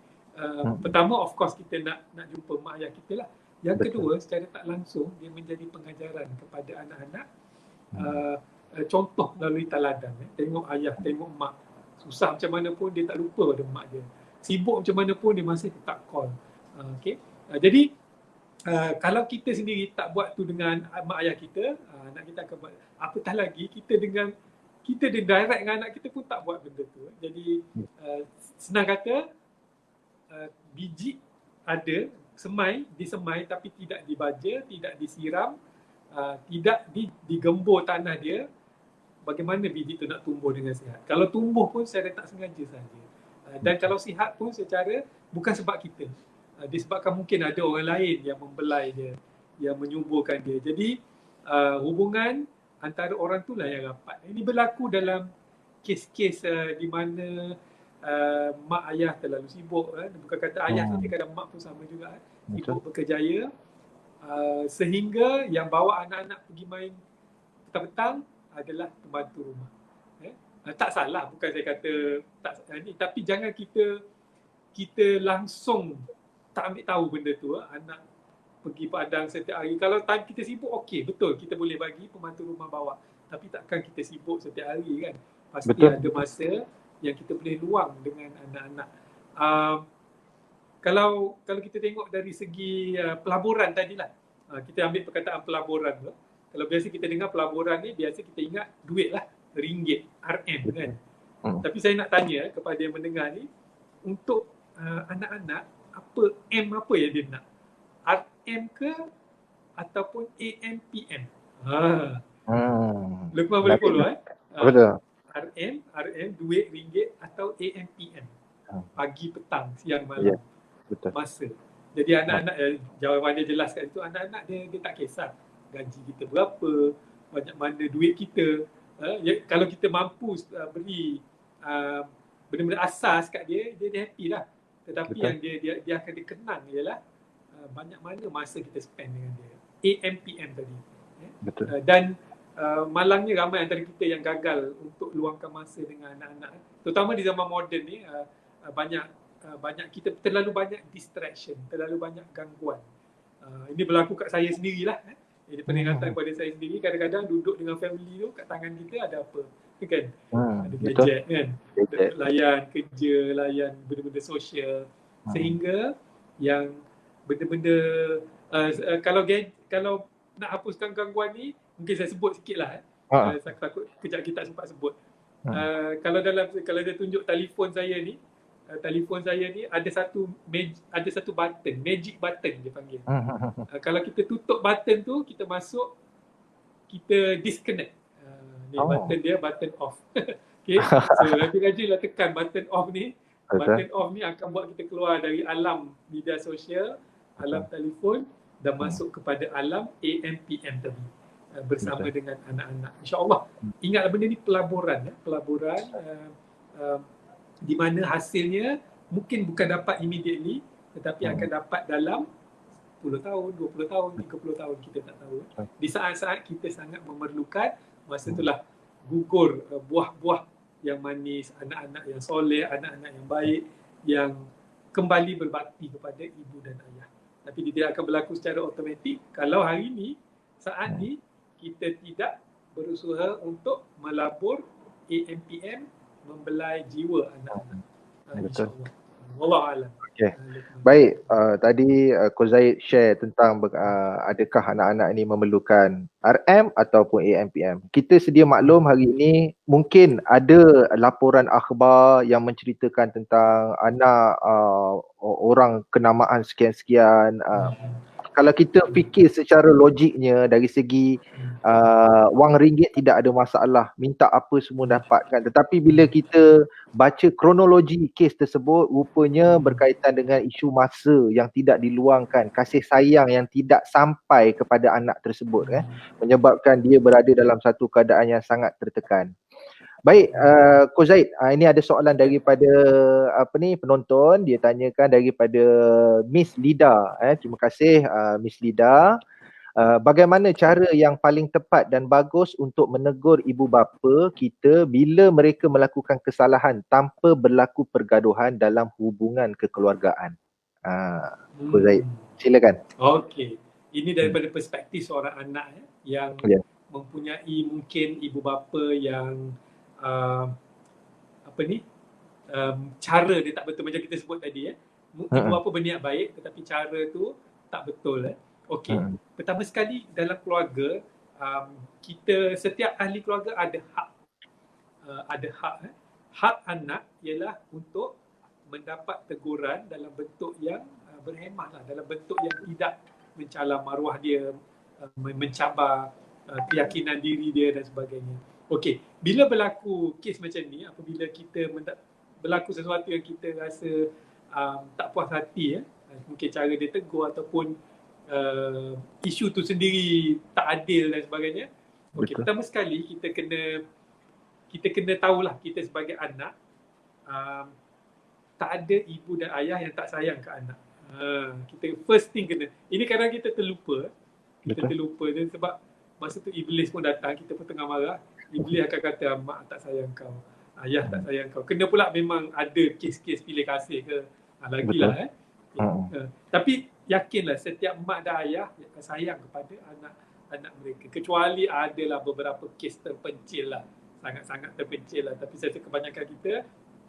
Pertama, of course kita nak jumpa mak ayah kita lah. Yang kedua, secara tak langsung, dia menjadi pengajaran kepada anak-anak. Contoh melalui teladan. Tengok ayah, tengok mak. Susah macam mana pun dia tak lupa pada mak dia. Sibuk macam mana pun dia masih tetap call. Jadi, kalau kita sendiri tak buat tu dengan mak ayah kita, anak kita akan buat. Apatah lagi kita direct dengan anak kita pun tak buat benda tu. Jadi senang kata, biji ada, disemai tapi tidak dibaja, tidak disiram, tidak digembur tanah dia. Bagaimana biji tu nak tumbuh dengan sihat? Kalau tumbuh pun secara tak sengaja saja. Dan kalau sihat pun secara bukan sebab kita. Disebabkan mungkin ada orang lain yang membelai dia, yang menyuburkan dia. Jadi hubungan antara orang tu lah yang rapat. Ini berlaku dalam kes-kes di mana mak ayah terlalu sibuk. Bukan kata ayah saja, kadang mak pun sama juga. Sibuk berkerjaya. Sehingga yang bawa anak-anak pergi main petang-petang adalah pembantu rumah. Tak salah, bukan saya kata tak ni, tapi jangan kita langsung tak ambil tahu benda tu. Anak pergi padang setiap hari. Kalau time kita sibuk, okey, betul, kita boleh bagi pembantu rumah bawa. Tapi takkan kita sibuk setiap hari kan. Pasti ada masa yang kita boleh luang dengan anak-anak. Kalau kita tengok dari segi pelaburan tadilah, kita ambil perkataan pelaburan tu. Kalau biasa kita dengar pelaburan ni, biasa kita ingat duit lah, ringgit, RM kan. Tapi saya nak tanya kepada yang mendengar ni, untuk anak-anak, apa yang dia nak? RM ke ataupun AMPM? Luqman boleh follow RM, duit, ringgit atau AMPM? Pagi, petang, siang, malam. Masa. Jadi anak-anak, jawapan dia jelas kat itu, anak-anak dia tak kisah gaji kita berapa, banyak mana duit kita. Kalau kita mampu beri benda-benda asas kat dia happy lah. Tetapi yang dia akan dikenang ialah banyak mana masa kita spend dengan dia. AMPM tadi. Dan malangnya ramai antara kita yang gagal untuk luangkan masa dengan anak-anak. Terutama di zaman moden ni, banyak kita terlalu banyak distraction, terlalu banyak gangguan. Ini berlaku kat saya sendirilah. Ini peringatan kepada saya sendiri. Kadang-kadang duduk dengan family tu, kat tangan kita ada apa? Kan? Ada gadget kan? Layan kerja, layan benda-benda sosial. Sehingga yang benda-benda kalau nak hapuskan gangguan ni, mungkin saya sebut sikit lah. Saya takut kejap kita tak sempat sebut. Kalau dia tunjuk telefon saya ni ada satu button, magic button dia panggil. Kalau kita tutup button tu, kita masuk, kita disconnect. Ni button dia, button off. Okay, so rajin-rajinlah tekan button off ni. Button off ni akan buat kita keluar dari alam media sosial, alam telefon, dan masuk kepada alam AM PM tadi bersama dengan anak-anak. InsyaAllah. Ingatlah benda ni pelaburan di mana hasilnya mungkin bukan dapat immediately, tetapi akan dapat dalam 10 tahun, 20 tahun, 30 tahun, kita tak tahu. Di saat-saat kita sangat memerlukan, masa itulah gugur buah-buah yang manis, anak-anak yang soleh, anak-anak yang baik, yang kembali berbakti kepada ibu dan ayah. Tapi dia tidak akan berlaku secara automatik kalau hari ni, saat ni, kita tidak berusaha untuk melabur AMPM, membelai jiwa anak-anak. InsyaAllah. Wallahualam. Okay. Baik, tadi Coach Zaid share tentang adakah anak-anak ini memerlukan RM ataupun AMPM. Kita sedia maklum hari ini mungkin ada laporan akhbar yang menceritakan tentang anak orang kenamaan sekian-sekian. Kalau kita fikir secara logiknya dari segi wang ringgit tidak ada masalah, minta apa semua dapatkan. Tetapi bila kita baca kronologi kes tersebut, rupanya berkaitan dengan isu masa yang tidak diluangkan, kasih sayang yang tidak sampai kepada anak tersebut, menyebabkan dia berada dalam satu keadaan yang sangat tertekan. Baik, Coach Zaid, ini ada soalan daripada penonton. Dia tanyakan daripada Miss Lida. Terima kasih Miss Lida. Bagaimana cara yang paling tepat dan bagus untuk menegur ibu bapa kita bila mereka melakukan kesalahan tanpa berlaku pergaduhan dalam hubungan kekeluargaan? Coach Zaid, silakan. Okey. Ini daripada perspektif seorang anak yang mempunyai mungkin ibu bapa yang cara dia tak betul macam kita sebut tadi. Ibu bapa berniat baik tetapi cara tu tak betul. Okey. Pertama sekali dalam keluarga, kita setiap ahli keluarga ada hak. Hak anak ialah untuk mendapat teguran dalam bentuk yang berhemah, dalam bentuk yang tidak mencalar maruah dia, mencabar keyakinan diri dia dan sebagainya. Okey, bila berlaku kes macam ni, apabila kita berlaku sesuatu yang kita rasa tak puas hati, mungkin cara dia tegur ataupun isu tu sendiri tak adil dan sebagainya. Okey, pertama sekali kita kena tahulah kita sebagai anak tak ada ibu dan ayah yang tak sayang ke anak. Kita first thing kena. Ini kadang kita terlupa. Terlupa dia sebab masa tu iblis pun datang, kita pun tengah marah. Iblis akan kata mak tak sayang kau, ayah tak sayang kau. Kena pula memang ada kes-kes pilih kasih ke. Lagilah tapi yakinlah setiap mak dan ayah akan sayang kepada anak mereka. Kecuali adalah beberapa kes terpencil lah, sangat-sangat terpencil lah. Tapi saya rasa kebanyakan kita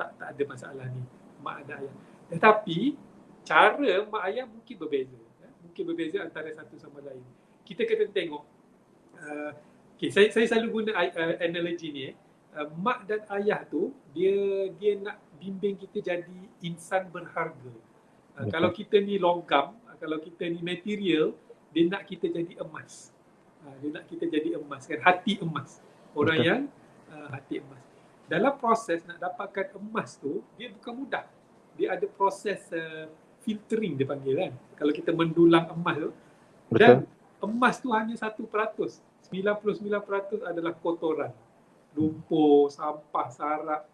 tak ada masalah ni, mak dan ayah. Tetapi cara mak ayah mungkin berbeza. Mungkin berbeza antara satu sama lain. Kita kena tengok. Okay, saya selalu guna analogi ni. Mak dan ayah tu dia nak bimbing kita jadi insan berharga. Kalau kita ni logam, kalau kita ni material, dia nak kita jadi emas. Dia nak kita jadi emas kan, hati emas. Orang yang hati emas. Dalam proses nak dapatkan emas tu, dia bukan mudah. Dia ada proses filtering dia panggil kan. Kalau kita mendulang emas tu, dan emas tu hanya 1%. 99% adalah kotoran. Lumpur, sampah, sarap,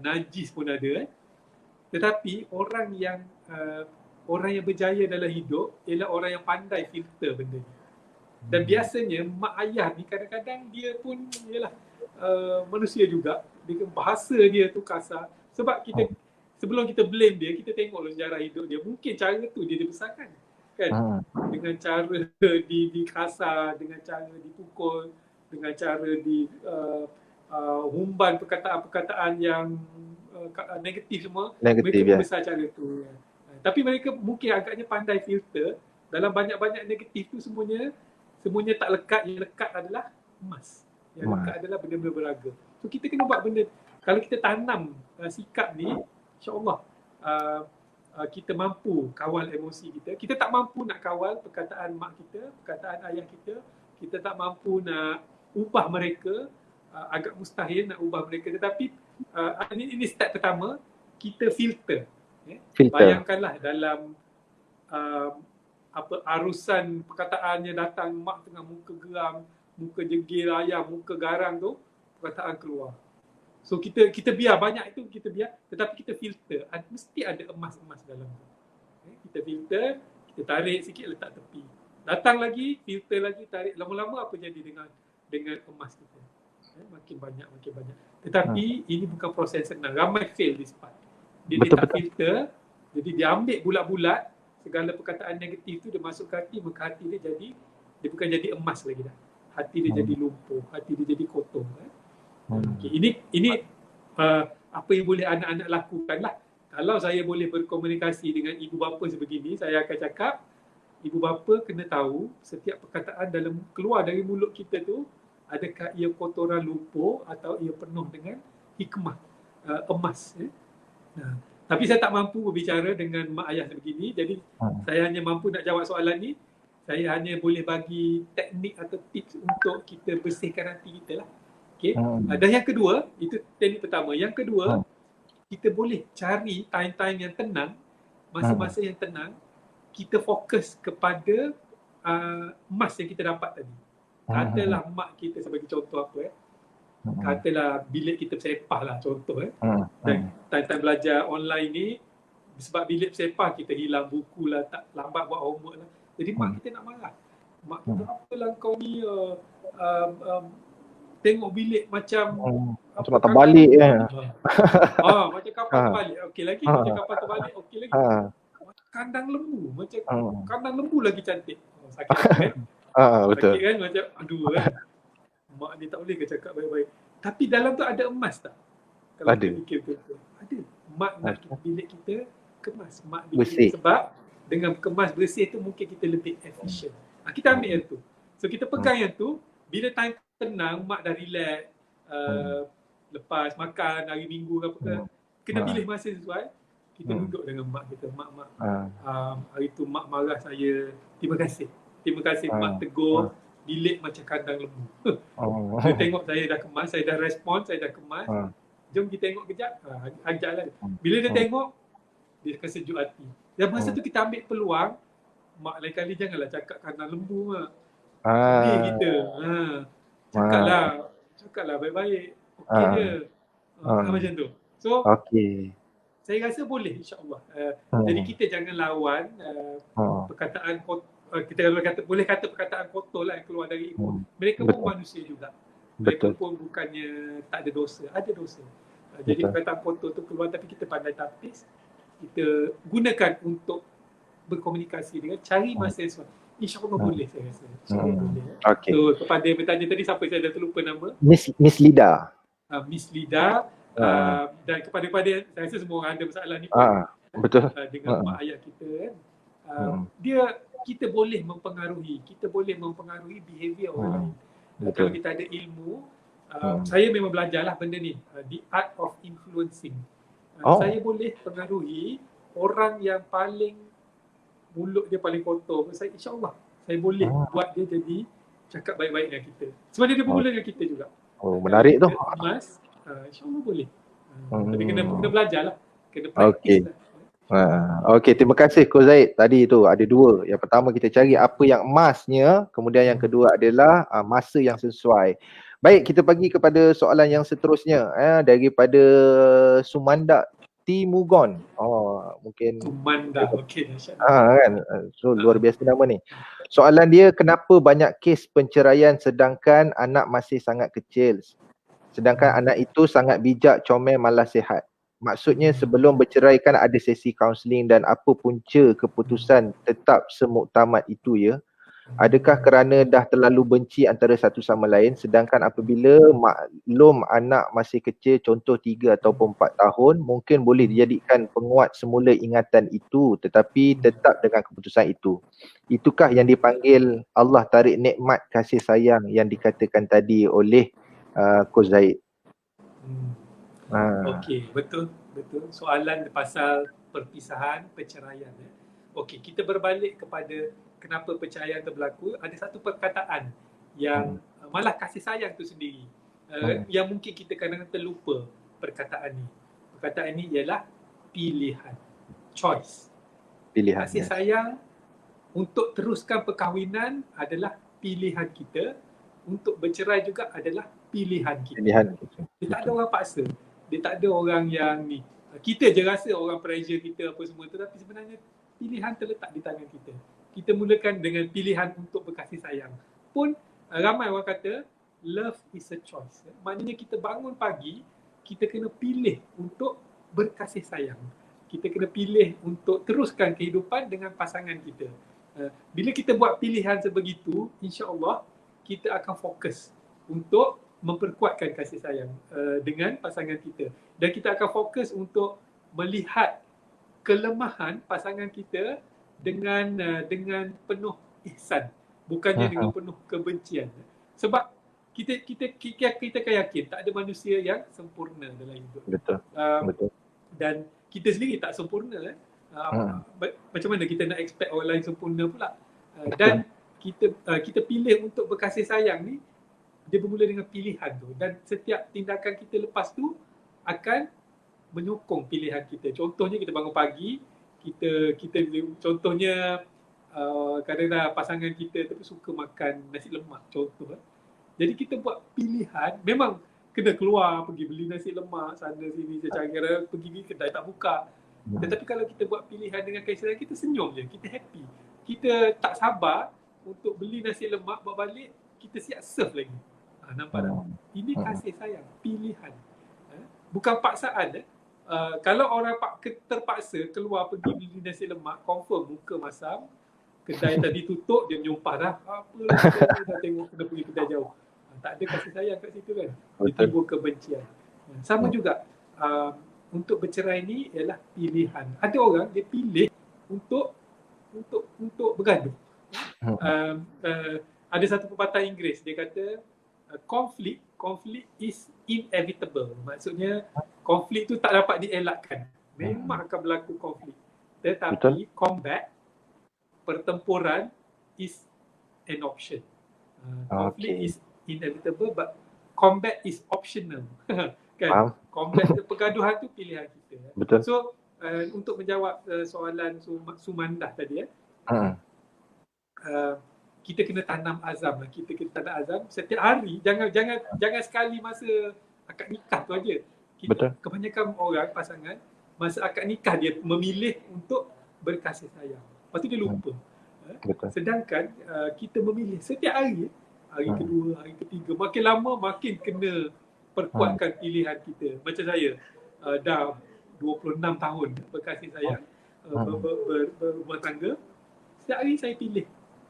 najis pun ada. Tetapi orang yang berjaya dalam hidup ialah orang yang pandai filter benda ni. Dan biasanya mak ayah ni kadang-kadang dia pun ialah manusia juga. Bahasa dia tu kasar. Sebab sebelum kita blame dia, kita tengoklah sejarah hidup dia. Mungkin cara tu dia dibesarkan kan, dengan cara dikasar, dengan cara dipukul, dengan cara humban perkataan-perkataan yang negatif semua, mereka membesar cara tu. Tapi mereka mungkin agaknya pandai filter. Dalam banyak-banyak negatif tu semuanya tak lekat. Yang lekat adalah emas. Yang lekat adalah benda-benda berharga. So kita kena buat benda. Kalau kita tanam sikap ni, insya-Allah kita mampu kawal emosi kita. Kita tak mampu nak kawal perkataan mak kita, perkataan ayah kita. Kita tak mampu nak ubah mereka. Agak mustahil nak ubah mereka. Tetapi ini step pertama, kita filter. Bayangkanlah dalam arusan perkataannya datang, mak tengah muka geram, muka jegil ayam, muka garang tu, perkataan keluar. So kita biar banyak itu, kita biar, tetapi kita filter. Mesti ada emas-emas dalam tu. Kita filter, kita tarik sikit, letak tepi. Datang lagi, filter lagi, tarik. Lama-lama apa jadi dengan emas kita? Makin banyak. Tetapi ini bukan proses senang. Ramai fail di part. Dia tak filter, jadi dia ambil bulat-bulat, segala perkataan negatif tu dia masuk ke hati, maka hati dia bukan jadi emas lagi dah. Hati dia jadi lumpuh, hati dia jadi kotor. Okay. Ini apa yang boleh anak-anak lakukan lah. Kalau saya boleh berkomunikasi dengan ibu bapa sebegini, saya akan cakap, ibu bapa kena tahu setiap perkataan keluar dari mulut kita tu, adakah ia kotoran lumpur atau ia penuh dengan hikmah, emas. Tapi saya tak mampu berbicara dengan mak ayah sebegini, jadi saya hanya mampu nak jawab soalan ni. Saya hanya boleh bagi teknik atau tips untuk kita bersihkan hati kita lah. Okay? Dan yang kedua, itu teknik pertama. Yang kedua, kita boleh cari time-time yang tenang, masa-masa yang tenang, kita fokus kepada emas yang kita dapat tadi. Katalah mak kita sebagai contoh apa katalah bilik kita bersepah lah contoh dan time-time belajar online ni, sebab bilik bersepah kita hilang buku lah, tak lambat buat homework lah, jadi mak kita nak marah. Mak kita, apalah kau ni tengok bilik macam nak terbalik macam kapal terbalik, okey lagi, macam kapal terbalik, okey lagi, kandang lembu, macam kandang lembu lagi cantik. Sakit kan? Betul. Sakit kan, macam aduh kan. Mak ni tak boleh ke cakap baik-baik. Tapi dalam tu ada emas tak? Kalau ada. Kita fikir betul. Ada. Mak nak bilik kita kemas. Mak bilik bersih. Sebab dengan kemas bersih tu mungkin kita lebih efisien. Kita ambil yang tu. So kita pegang yang tu. Bila time tenang, mak dah relax. Lepas makan hari minggu ke apa ke. Kena pilih masa sesuai. Kita duduk dengan mak kita. Mak, hari tu mak marah saya. Terima kasih mak tegur. Bilik macam kandang lembu. Dia tengok saya dah kemas, saya dah respon, saya dah kemas. Jom kita tengok kejap. Ajak lah. Bila dia tengok, dia akan sejuk hati. Dan masa tu kita ambil peluang, mak lain kali janganlah cakap kandang lembu mak. Dia kita. Cakaplah baik-baik. Okey je. Macam tu. So, saya rasa boleh insya-Allah. Jadi kita jangan lawan perkataan kita boleh kata perkataan kotor lah yang keluar dari ibu. Mereka pun manusia juga. Mereka pun bukannya tak ada dosa. Ada dosa. Jadi perkataan kotor tu keluar, tapi kita pandai tapis. Kita gunakan untuk berkomunikasi dengan, cari masa sesuai. InsyaAllah boleh saya rasa. InsyaAllah boleh. So kepada yang bertanya tadi, siapa saya dah terlupa nama? Miss Lida. Miss Lida. Dan kepada saya rasa semua orang ada masalah ni. Betul. Dengan mak ayah kita kan. Kita boleh mempengaruhi behavior orang lain. Kalau kita ada ilmu, saya memang belajarlah benda ni, the art of influencing. Saya boleh pengaruhi orang yang paling mulut dia paling kotor. Saya insya-Allah saya boleh buat dia jadi cakap baik-baik dengan kita. Sebab dia bermula dengan kita juga. Menarik tu. Mas, insya-Allah boleh. Tapi kena belajarlah. Kena practice lah. Okey, terima kasih Coach Zaid. Tadi tu ada dua. Yang pertama kita cari apa yang emasnya, kemudian yang kedua adalah masa yang sesuai. Baik, kita pergi kepada soalan yang seterusnya daripada Sumanda Timugon. Mungkin Sumanda. Okey, kan. So luar biasa nama ni. Soalan dia, kenapa banyak kes penceraian sedangkan anak masih sangat kecil? Sedangkan anak itu sangat bijak, comel, malas sihat. Maksudnya sebelum bercerai kan ada sesi kaunseling dan apa punca keputusan tetap semuktamad itu ya? Adakah kerana dah terlalu benci antara satu sama lain, sedangkan apabila maklum anak masih kecil, contoh 3 ataupun 4 tahun, mungkin boleh dijadikan penguat semula ingatan itu tetapi tetap dengan keputusan itu. Itukah yang dipanggil Allah tarik nikmat kasih sayang yang dikatakan tadi oleh Coach Zaid? Okey, betul. Soalan pasal perpisahan, perceraian. Okey, kita berbalik kepada kenapa perceraian itu berlaku. Ada satu perkataan yang malah kasih sayang tu sendiri yang mungkin kita kadang-kadang terlupa perkataan ni. Perkataan ni ialah pilihan, choice. Pilihan. Kasih sayang untuk teruskan perkahwinan adalah pilihan kita, untuk bercerai juga adalah pilihan kita. Dia tak ada orang paksa. Dia tak ada orang yang ni. Kita je rasa orang pressure kita apa semua tu, tapi sebenarnya pilihan terletak di tangan kita. Kita mulakan dengan pilihan untuk berkasih sayang. Pun ramai orang kata love is a choice. Maknanya kita bangun pagi, kita kena pilih untuk berkasih sayang. Kita kena pilih untuk teruskan kehidupan dengan pasangan kita. Bila kita buat pilihan sebegitu, insya-Allah kita akan fokus untuk memperkuatkan kasih sayang dengan pasangan kita, dan kita akan fokus untuk melihat kelemahan pasangan kita dengan penuh ihsan, bukannya dengan penuh kebencian. Sebab kita kan yakin tak ada manusia yang sempurna dalam hidup. Betul. Dan kita sendiri tak sempurna. Macam mana kita nak expect orang lain sempurna pula? Dan kita pilih untuk berkasih sayang ni, dia bermula dengan pilihan tu, dan setiap tindakan kita lepas tu akan menyokong pilihan kita. Contohnya kita bangun pagi, kita contohnya kadang-kadang pasangan kita tu suka makan nasi lemak contoh. Jadi kita buat pilihan, memang kena keluar pergi beli nasi lemak sana sini secara pergi kedai tak buka. Tetapi kalau kita buat pilihan dengan kasih sayang, kita senyum je, kita happy. Kita tak sabar untuk beli nasi lemak, bawa balik, kita siap serve lagi. Nampak tak? Ini kasih sayang, pilihan. Bukan paksaan. Kalau orang terpaksa keluar pergi beli nasi lemak, confirm muka masam, kedai tadi tutup, dia menyumpah dah. Apa dah tengok kena pergi kedai jauh. Tak ada kasih sayang kat situ kan. Dia timbul kebencian. Sama juga untuk bercerai ni ialah pilihan. Ada orang dia pilih untuk bergaduh. Ada satu pepatah Inggeris, dia kata conflict is inevitable. Maksudnya konflik tu tak dapat dielakkan. Memang akan berlaku konflik. Tetapi combat, pertempuran is an option. Konflik is inevitable but combat is optional. Kan? Combat, pergaduhan tu pilihan kita. Betul. So untuk menjawab soalan Sumandah tadi kita kena tanam azam lah. Kita kena tanam azam setiap hari. Jangan sekali masa akad nikah tu aja. Kebanyakan orang pasangan masa akad nikah dia memilih untuk berkasih sayang. Lepas tu dia lupa. Sedangkan kita memilih setiap hari, hari kedua, hari ketiga, makin lama makin kena perkuatkan pilihan kita. Macam saya dah 26 tahun berkasih sayang, berumah tangga. Setiap hari saya pilih.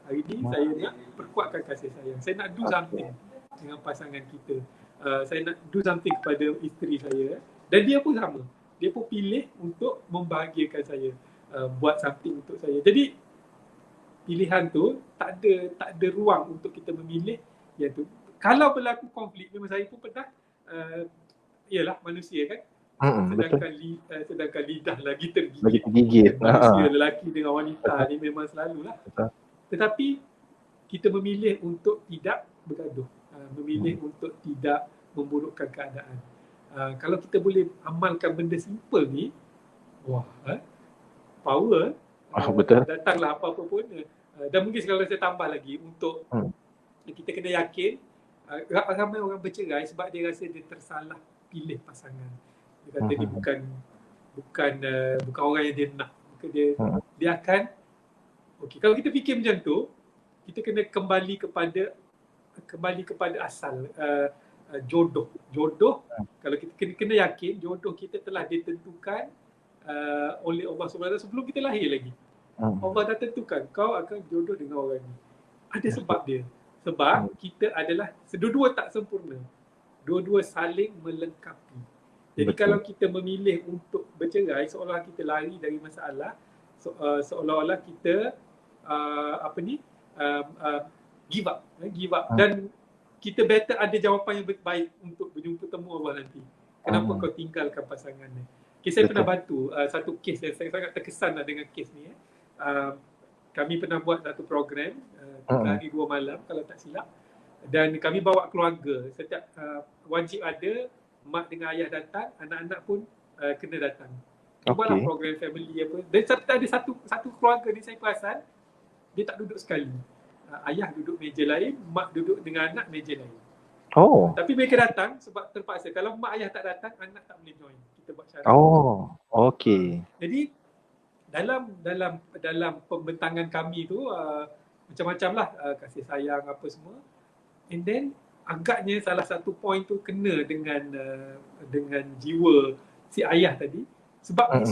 Hari ni saya nak perkuatkan kasih sayang. Saya nak do something dengan pasangan kita. Saya nak do something kepada isteri saya. Dan dia pun sama. Dia pun pilih untuk membahagiakan saya. Buat something untuk saya. Jadi pilihan tu tak ada ruang untuk kita memilih yang tu. Kalau berlaku konflik, memang saya pun pernah ialah manusia kan. Sedangkan lidah lagi tergigit. Manusia lelaki dengan wanita ni memang selalulah. Tetapi kita memilih untuk tidak bergaduh, memilih untuk tidak memburukkan keadaan. Kalau kita boleh amalkan benda simple ni, power. Datanglah apa-apa pun. Dan mungkin kalau saya tambah lagi untuk kita kena yakin, ramai orang bercerai sebab dia rasa dia tersalah pilih pasangan. Dia kata dia bukan orang yang dia nak. Dia akan kalau kita fikir macam tu, kita kena kembali kepada asal. jodoh. Kalau kita kena yakin jodoh kita telah ditentukan oleh Allah SWT sebelum kita lahir lagi. Allah dah tentukan kau akan jodoh dengan orang ni. Ada sebab dia. Sebab kita adalah dua-dua tak sempurna. Dua-dua saling melengkapi. Jadi kalau kita memilih untuk bercerai seolah kita lari dari masalah, seolah-olah kita give up. Dan kita better ada jawapan yang baik untuk berjumpa temu Allah nanti. Kenapa kau tinggalkan pasangan ni? Saya pernah bantu satu kes yang saya sangat terkesan dengan kes ni. Kami pernah buat satu program 3 hari 2 malam kalau tak silap, dan kami bawa keluarga. Setiap wajib ada mak dengan ayah datang, anak-anak pun kena datang. Buatlah program family apa. Dan ada satu keluarga ni saya perasan dia tak duduk sekali. Ayah duduk meja lain, mak duduk dengan anak meja lain. Tapi mereka datang sebab terpaksa. Kalau mak ayah tak datang, anak tak boleh join. Kita buat syarat. Jadi dalam pembentangan kami tu macam-macam lah, kasih sayang apa semua. And then agaknya salah satu point tu kena dengan jiwa si ayah tadi. Sebab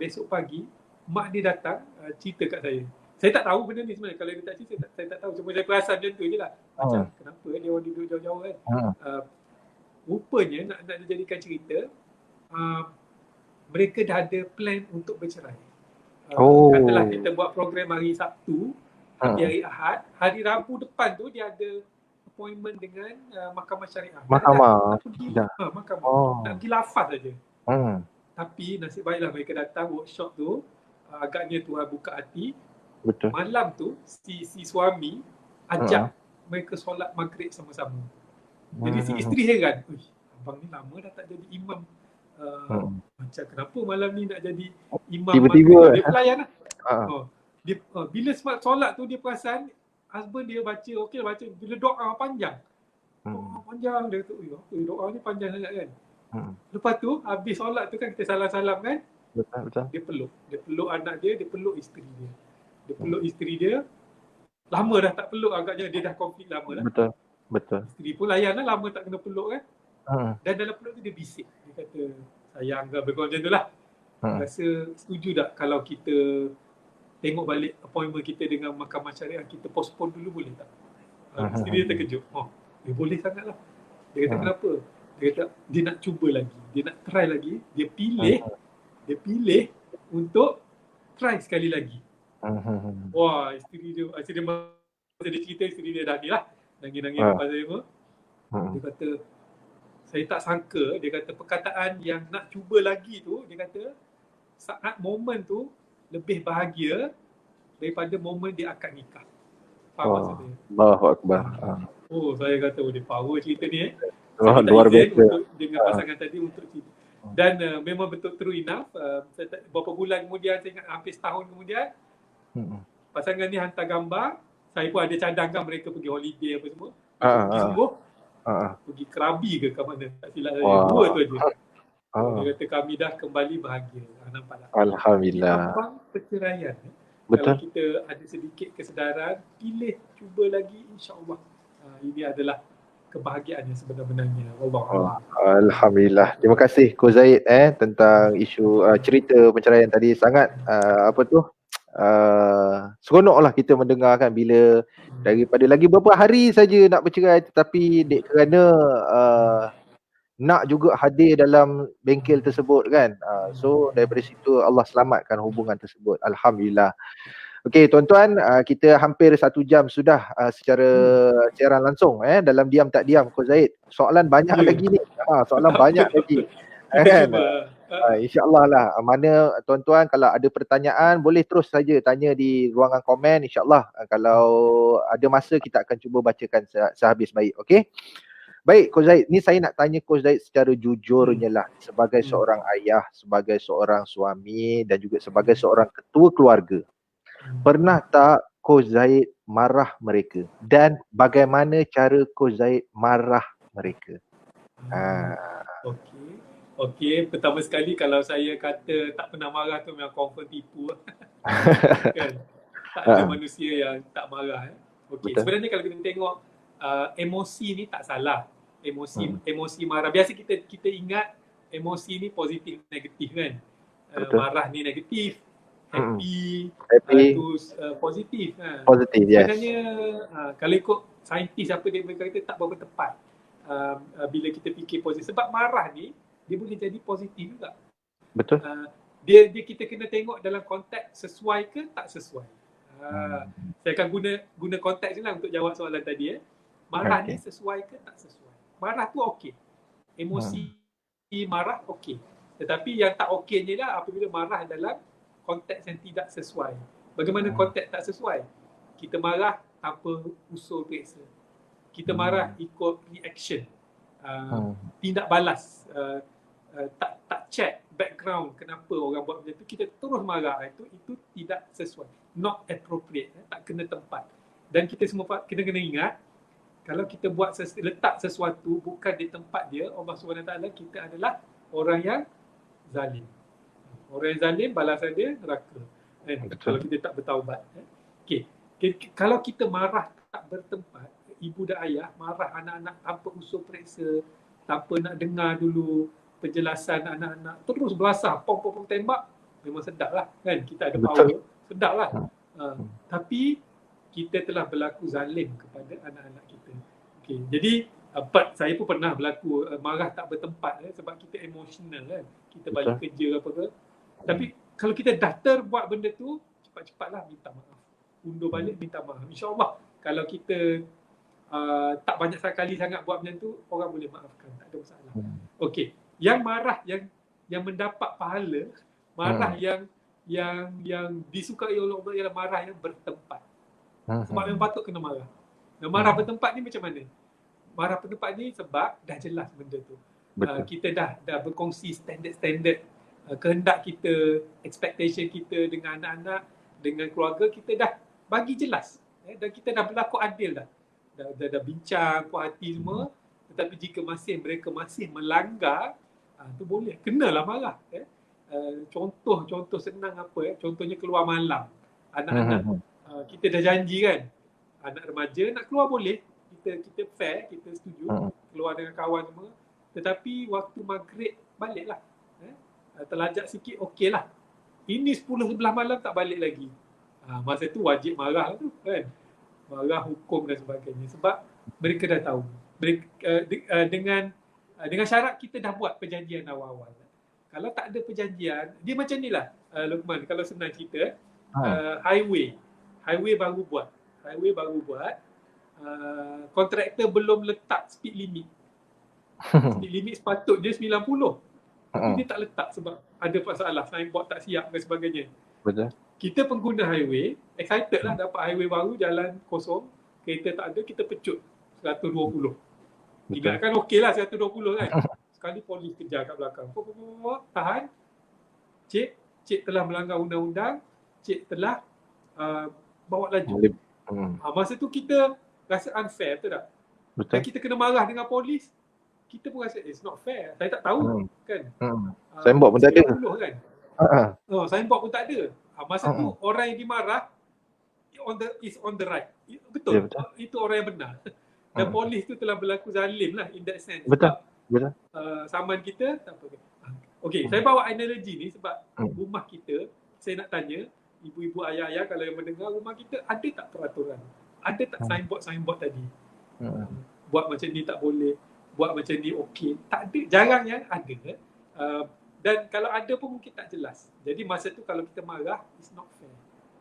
besok pagi mak dia datang cerita kat saya. Saya tak tahu benda ni sebenarnya. Kalau dia tak cerita, saya tak tahu. Cuma saya perasan macam tu je lah. Macam kenapa dia orang duduk jauh-jauh kan. Rupanya nak dijadikan cerita, mereka dah ada plan untuk bercerai. Katalah kita buat program hari Sabtu, hari Ahad, hari Rabu depan tu dia ada appointment dengan Mahkamah Syariah. Mahkamah. Mahkamah. Nak pergi lafaz saja. Tapi nasib baiklah mereka datang workshop tu. Agaknya Tuhan buka hati. Betul. Malam tu si suami ajak mereka solat maghrib sama-sama. Jadi si isteri heran, abang ni lama dah tak jadi imam. Macam kenapa malam ni nak jadi imam? Tiba-tiba dia pelayan lah. Bila solat tu dia perasan husband dia baca, baca bila doa panjang. Panjang dia kata, apa doa ni panjang sangat kan. Lepas tu habis solat tu kan kita salam-salam kan. Betul. Dia peluk anak dia peluk isteri dia. Dia peluk isteri dia. Lama dah tak peluk, agaknya dia dah konflik lama dah. Betul. Isteri pun layan lah, lama tak kena peluk kan. Dan dalam peluk tu dia bisik. Dia kata, sayang ke, berkata macam tu lah. Rasa setuju tak kalau kita tengok balik appointment kita dengan Mahkamah Syariah, kita postpone dulu boleh tak? Isteri dia terkejut. Boleh sangat lah. Dia kata kenapa? Dia kata dia nak cuba lagi. Dia nak try lagi. Dia pilih untuk try sekali lagi. Wah, isteri dia cerita isteri dia dah ni lah. Nangis-nangis lepas saya pun. Dia kata, saya tak sangka, dia kata perkataan yang nak cuba lagi tu, dia kata saat momen tu lebih bahagia daripada momen dia akad nikah. Faham maksudnya? Allahu Akbar. Saya kata dia power cerita ni luar biasa. Dengan pasangan tadi untuk cerita. Dan memang betul true enough. Beberapa bulan kemudian, saya ingat hampir setahun kemudian, pasangan ni hantar gambar. Saya pun ada cadangkan mereka pergi holiday apa semua. Pergi sembuh. Pergi Krabi ke mana, tak silap saya. 2 tu aja. Dia kata kami dah kembali bahagia. Nampak tak? Alhamdulillah. Abang perceraian. Betul. Kalau kita ada sedikit kesedaran, pilih, cuba lagi, insya-Allah. Ini adalah kebahagiaan yang sebenar-benarnya. Alhamdulillah. Terima kasih Coach Zaid tentang isu cerita perceraian tadi. Sangat seronoklah kita mendengarkan bila daripada lagi beberapa hari saja nak bercerai, tetapi kerana nak juga hadir dalam bengkel tersebut kan. So daripada situ Allah selamatkan hubungan tersebut. Alhamdulillah. Okey tuan-tuan, kita hampir 1 jam sudah secara siaran langsung dalam diam tak diam Coach Zaid. Soalan banyak lagi ni. Soalan banyak lagi. Kan? InsyaAllah lah. Mana tuan-tuan kalau ada pertanyaan boleh terus saja tanya di ruangan komen. InsyaAllah kalau ada masa kita akan cuba bacakan sehabis baik. Okey. Baik Coach Zaid, ni saya nak tanya Coach Zaid secara jujurnya lah, sebagai seorang ayah, sebagai seorang suami dan juga sebagai seorang ketua keluarga. Pernah tak Coach Zaid marah mereka? Dan bagaimana cara Coach Zaid marah mereka? Okey, pertama sekali kalau saya kata tak pernah marah tu memang confirm tipu. Kan? Tak ada manusia yang tak marah. Okey, sebenarnya kalau kita tengok emosi ni tak salah. Emosi marah. Biasa kita ingat emosi ni positif negatif kan. Marah ni negatif, happy tu positif. Positif, yes. Sebenarnya kalau ikut saintis apa dia berkata tak berapa tepat bila kita fikir positif. Sebab marah ni dia boleh jadi positif juga. Betul. Dia kita kena tengok dalam konteks sesuai ke tak sesuai. Saya akan guna konteks ni lah untuk jawab soalan tadi. Marah ni sesuai ke tak sesuai. Marah tu okey. Emosi marah okey. Tetapi yang tak okeynya lah apabila marah dalam konteks yang tidak sesuai. Bagaimana konteks tak sesuai? Kita marah tanpa usul periksa. Kita marah ikut reaction. Tindak balas. Tak check background kenapa orang buat macam tu, kita terus marah. Itu tidak sesuai. Not appropriate. Tak kena tempat. Dan kita semua kena ingat, kalau kita letak sesuatu bukan di tempat dia, Allah SWT, kita adalah orang yang zalim. Orang yang zalim, balasan dia neraka. Kalau kita tak bertaubat. Kalau kita marah tak bertempat, ibu dan ayah marah anak-anak tanpa usul periksa, tanpa nak dengar dulu penjelasan anak-anak, terus belasah, pom tembak, memang sedap lah kan, kita ada power, sedap lah. Tapi kita telah berlaku zalim kepada anak-anak kita. Jadi saya pun pernah berlaku marah tak bertempat sebab kita emosional kan, kita balik kerja apa ke. Tapi kalau kita dah terbuat benda tu, cepat-cepatlah minta maaf, undur balik minta maaf. InsyaAllah kalau kita tak banyak sekali sangat buat macam tu, orang boleh maafkan, tak ada masalah. Yang marah yang mendapat pahala, marah yang disukai oleh Allah ialah marah yang bertempat. Sebab yang patut kena marah. Marah bertempat ni macam mana? Marah bertempat ni sebab dah jelas benda tu. Kita dah berkongsi standard kehendak kita, expectation kita dengan anak-anak, dengan keluarga, kita dah bagi jelas. Dan kita dah berlaku adil dah. Dah bincang puas hati semua. Tetapi jika mereka masih melanggar, tu boleh, kenalah marah. Contoh senang apa? Contohnya keluar malam. Anak-anak, kita dah janji kan, anak remaja nak keluar boleh. Kita fair, kita setuju, keluar dengan kawan semua. Tetapi waktu maghrib baliklah. Terlajak sikit, okey lah. Ini 10-11 malam tak balik lagi. Masa tu wajib marah tu kan. Marah, hukum dan sebagainya. Sebab mereka dah tahu. Dengan syarat kita dah buat perjanjian awal-awal. Kalau tak ada perjanjian, dia macam ni lah Luqman, kalau senang cerita, highway baru buat. Kontraktor belum letak speed limit. Speed limit sepatutnya 90. Tapi dia tak letak sebab ada masalah, signboard tak siap dan sebagainya. Betul. Kita pengguna highway, excited lah dapat highway baru, jalan kosong, kereta tak ada, kita pecut 120. Ingatkan okey lah 120 kan. Sekali polis kejar kat belakang. Tahan. Cik telah melanggar undang-undang. Cik telah bawa laju. Masa tu kita rasa unfair, betul tak? Betul. Dan kita kena marah dengan polis. Kita pun rasa it's not fair. Saya tak tahu kan. Signboard pun tak ada. Kan? Signboard pun tak ada. Masa tu orang yang dimarah is on the right. Betul. Yeah, betul. Itu orang yang benar. Dan polis tu telah berlaku zalim lah in that sense. Betul. Sebab, saman kita tak apa. Okey, saya bawa analogi ni sebab rumah kita, saya nak tanya ibu-ibu, ayah-ayah kalau yang mendengar, rumah kita ada tak peraturan? Ada tak signboard tadi? Buat macam ni tak boleh, buat macam ni okey. Tak ada, jarang yang ada. Dan kalau ada pun mungkin tak jelas. Jadi masa tu kalau kita marah, it's not fair.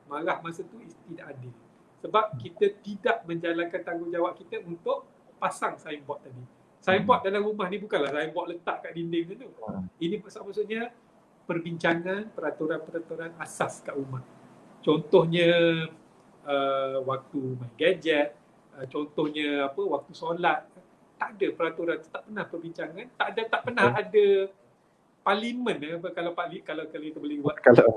Marah masa tu tidak adil. Sebab kita tidak menjalankan tanggungjawab kita untuk pasang signboard tadi. Signboard dalam rumah ni bukanlah signboard letak kat dinding tu. Ini maksudnya perbincangan peraturan-peraturan asas kat rumah. Contohnya waktu main gadget, contohnya waktu solat, tak ada peraturan, tak pernah perbincangan, tak pernah ada parlimen kalau kita boleh buat konsep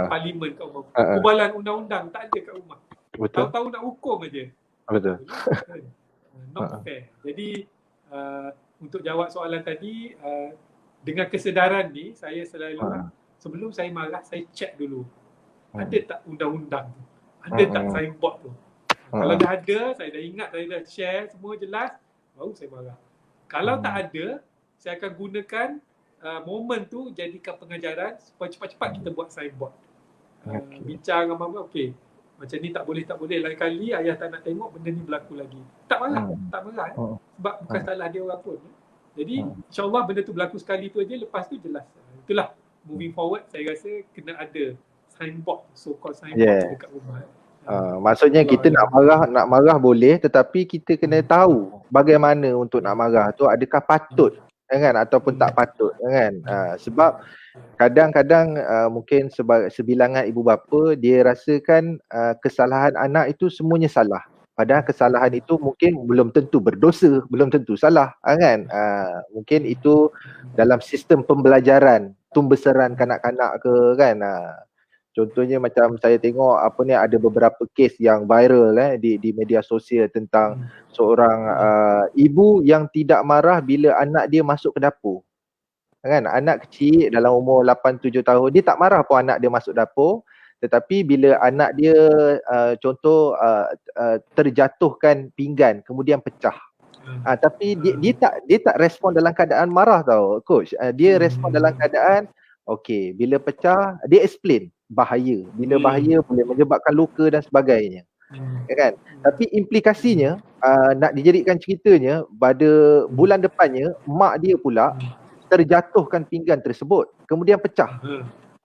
parlimen kat rumah. Kumpulan undang-undang tak ada kat rumah. Tahu-tahu nak hukum aja. Betul. Not fair. Jadi untuk jawab soalan tadi, dengan kesedaran ni saya selalu sebelum saya marah, saya check dulu. Ada tak undang-undang tu? Ada tak signboard tu? Kalau dah ada, saya dah ingat, saya dah share semua jelas, baru saya marah. Kalau tak ada, saya akan gunakan momen tu jadikan pengajaran supaya cepat-cepat kita buat signboard. Bincang dengan mama, okey, macam ni tak boleh. Lain kali ayah tak nak tengok benda ni berlaku lagi. Tak marah. Sebab bukan salah dia orang pun. Jadi insyaAllah benda tu berlaku sekali tu aja, lepas tu jelas. Itulah, moving forward saya rasa kena ada signboard, so-called signboard dekat rumah. Maksudnya kita nak marah boleh, tetapi kita kena tahu bagaimana untuk nak marah tu, adakah patut kan ataupun tak patut kan. Sebab kadang-kadang mungkin sebilangan ibu bapa dia rasakan kesalahan anak itu semuanya salah. Padahal kesalahan itu mungkin belum tentu berdosa, belum tentu salah kan. Mungkin itu dalam sistem pembelajaran, tumbesaran kanak-kanak ke kan. Contohnya macam saya tengok ada beberapa kes yang viral di media sosial tentang seorang ibu yang tidak marah bila anak dia masuk ke dapur. Kan, anak kecil dalam umur 8-7 tahun, dia tak marah pun anak dia masuk dapur, tetapi bila anak dia terjatuhkan pinggan kemudian pecah. Tapi dia tak respon dalam keadaan marah tau coach. Dia respon dalam keadaan okey, bila pecah dia explain bahaya. Bila bahaya boleh menyebabkan luka dan sebagainya. Kan? Tapi implikasinya nak dijadikan ceritanya pada bulan depannya mak dia pula terjatuhkan pinggan tersebut, kemudian pecah.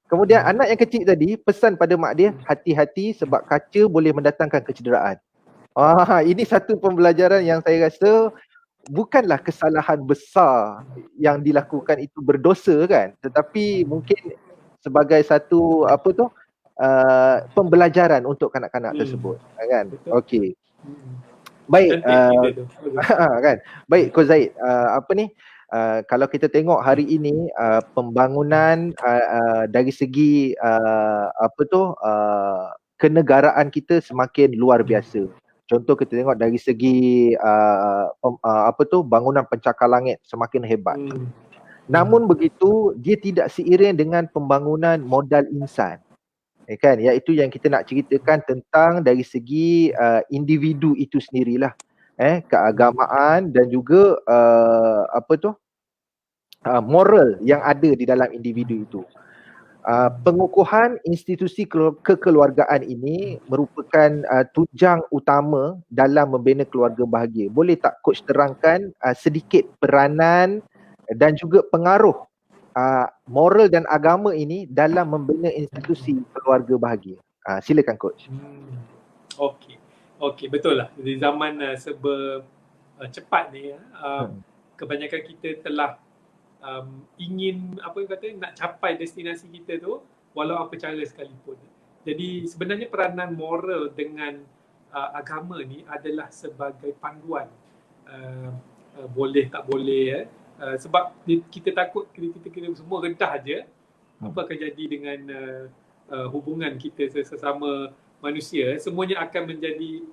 Kemudian anak yang kecil tadi pesan pada mak dia, hati-hati sebab kaca boleh mendatangkan kecederaan. Ini satu pembelajaran yang saya rasa bukanlah kesalahan besar yang dilakukan itu berdosa kan, tetapi mungkin sebagai satu pembelajaran untuk kanak-kanak tersebut kan. Okey. Baik kan. Baik Coach Zaid, kalau kita tengok hari ini pembangunan dari segi kenegaraan kita semakin luar biasa. Contoh kita tengok dari segi bangunan pencakar langit semakin hebat. Namun begitu dia tidak seiring dengan pembangunan modal insan. Kan, iaitu yang kita nak ceritakan tentang dari segi individu itu sendirilah. Keagamaan dan juga moral yang ada di dalam individu itu. Pengukuhan institusi kekeluargaan ini merupakan tunjang utama dalam membina keluarga bahagia. Boleh tak coach terangkan sedikit peranan dan juga pengaruh moral dan agama ini dalam membina institusi keluarga bahagia? Silakan coach. Okey, betul lah. Di zaman serba cepat ni, kebanyakan kita telah ingin nak capai destinasi kita tu walau apa cara sekalipun. Jadi sebenarnya peranan moral dengan agama ni adalah sebagai panduan, boleh tak boleh sebab kita takut kita semua redah je, apa akan jadi dengan hubungan kita sesama manusia. Semuanya akan menjadi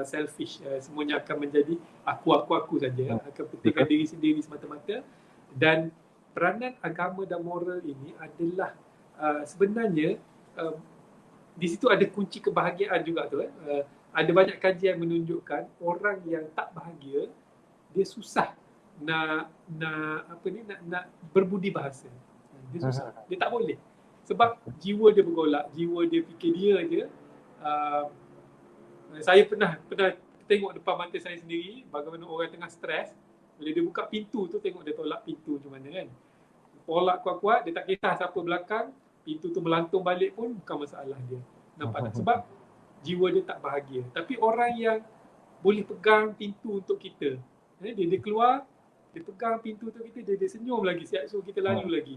selfish, semuanya akan menjadi aku saja, akan pentingkan diri sendiri semata-mata. Dan peranan agama dan moral ini adalah sebenarnya di situ ada kunci kebahagiaan juga tu. Ada banyak kajian menunjukkan orang yang tak bahagia dia susah nak berbudi bahasa. Dia susah, dia tak boleh. Sebab jiwa dia bergolak, jiwa dia fikir dia je. Saya pernah tengok depan mata saya sendiri bagaimana orang tengah stres. Bila dia buka pintu tu, tengok dia tolak pintu macam mana kan. Tolak kuat-kuat, dia tak kisah siapa belakang, pintu tu melantung balik pun bukan masalah dia. Nampak tak? Sebab jiwa dia tak bahagia. Tapi orang yang boleh pegang pintu untuk kita, dia keluar, dia pegang pintu untuk kita, dia senyum lagi, siap suruh kita lalu lagi.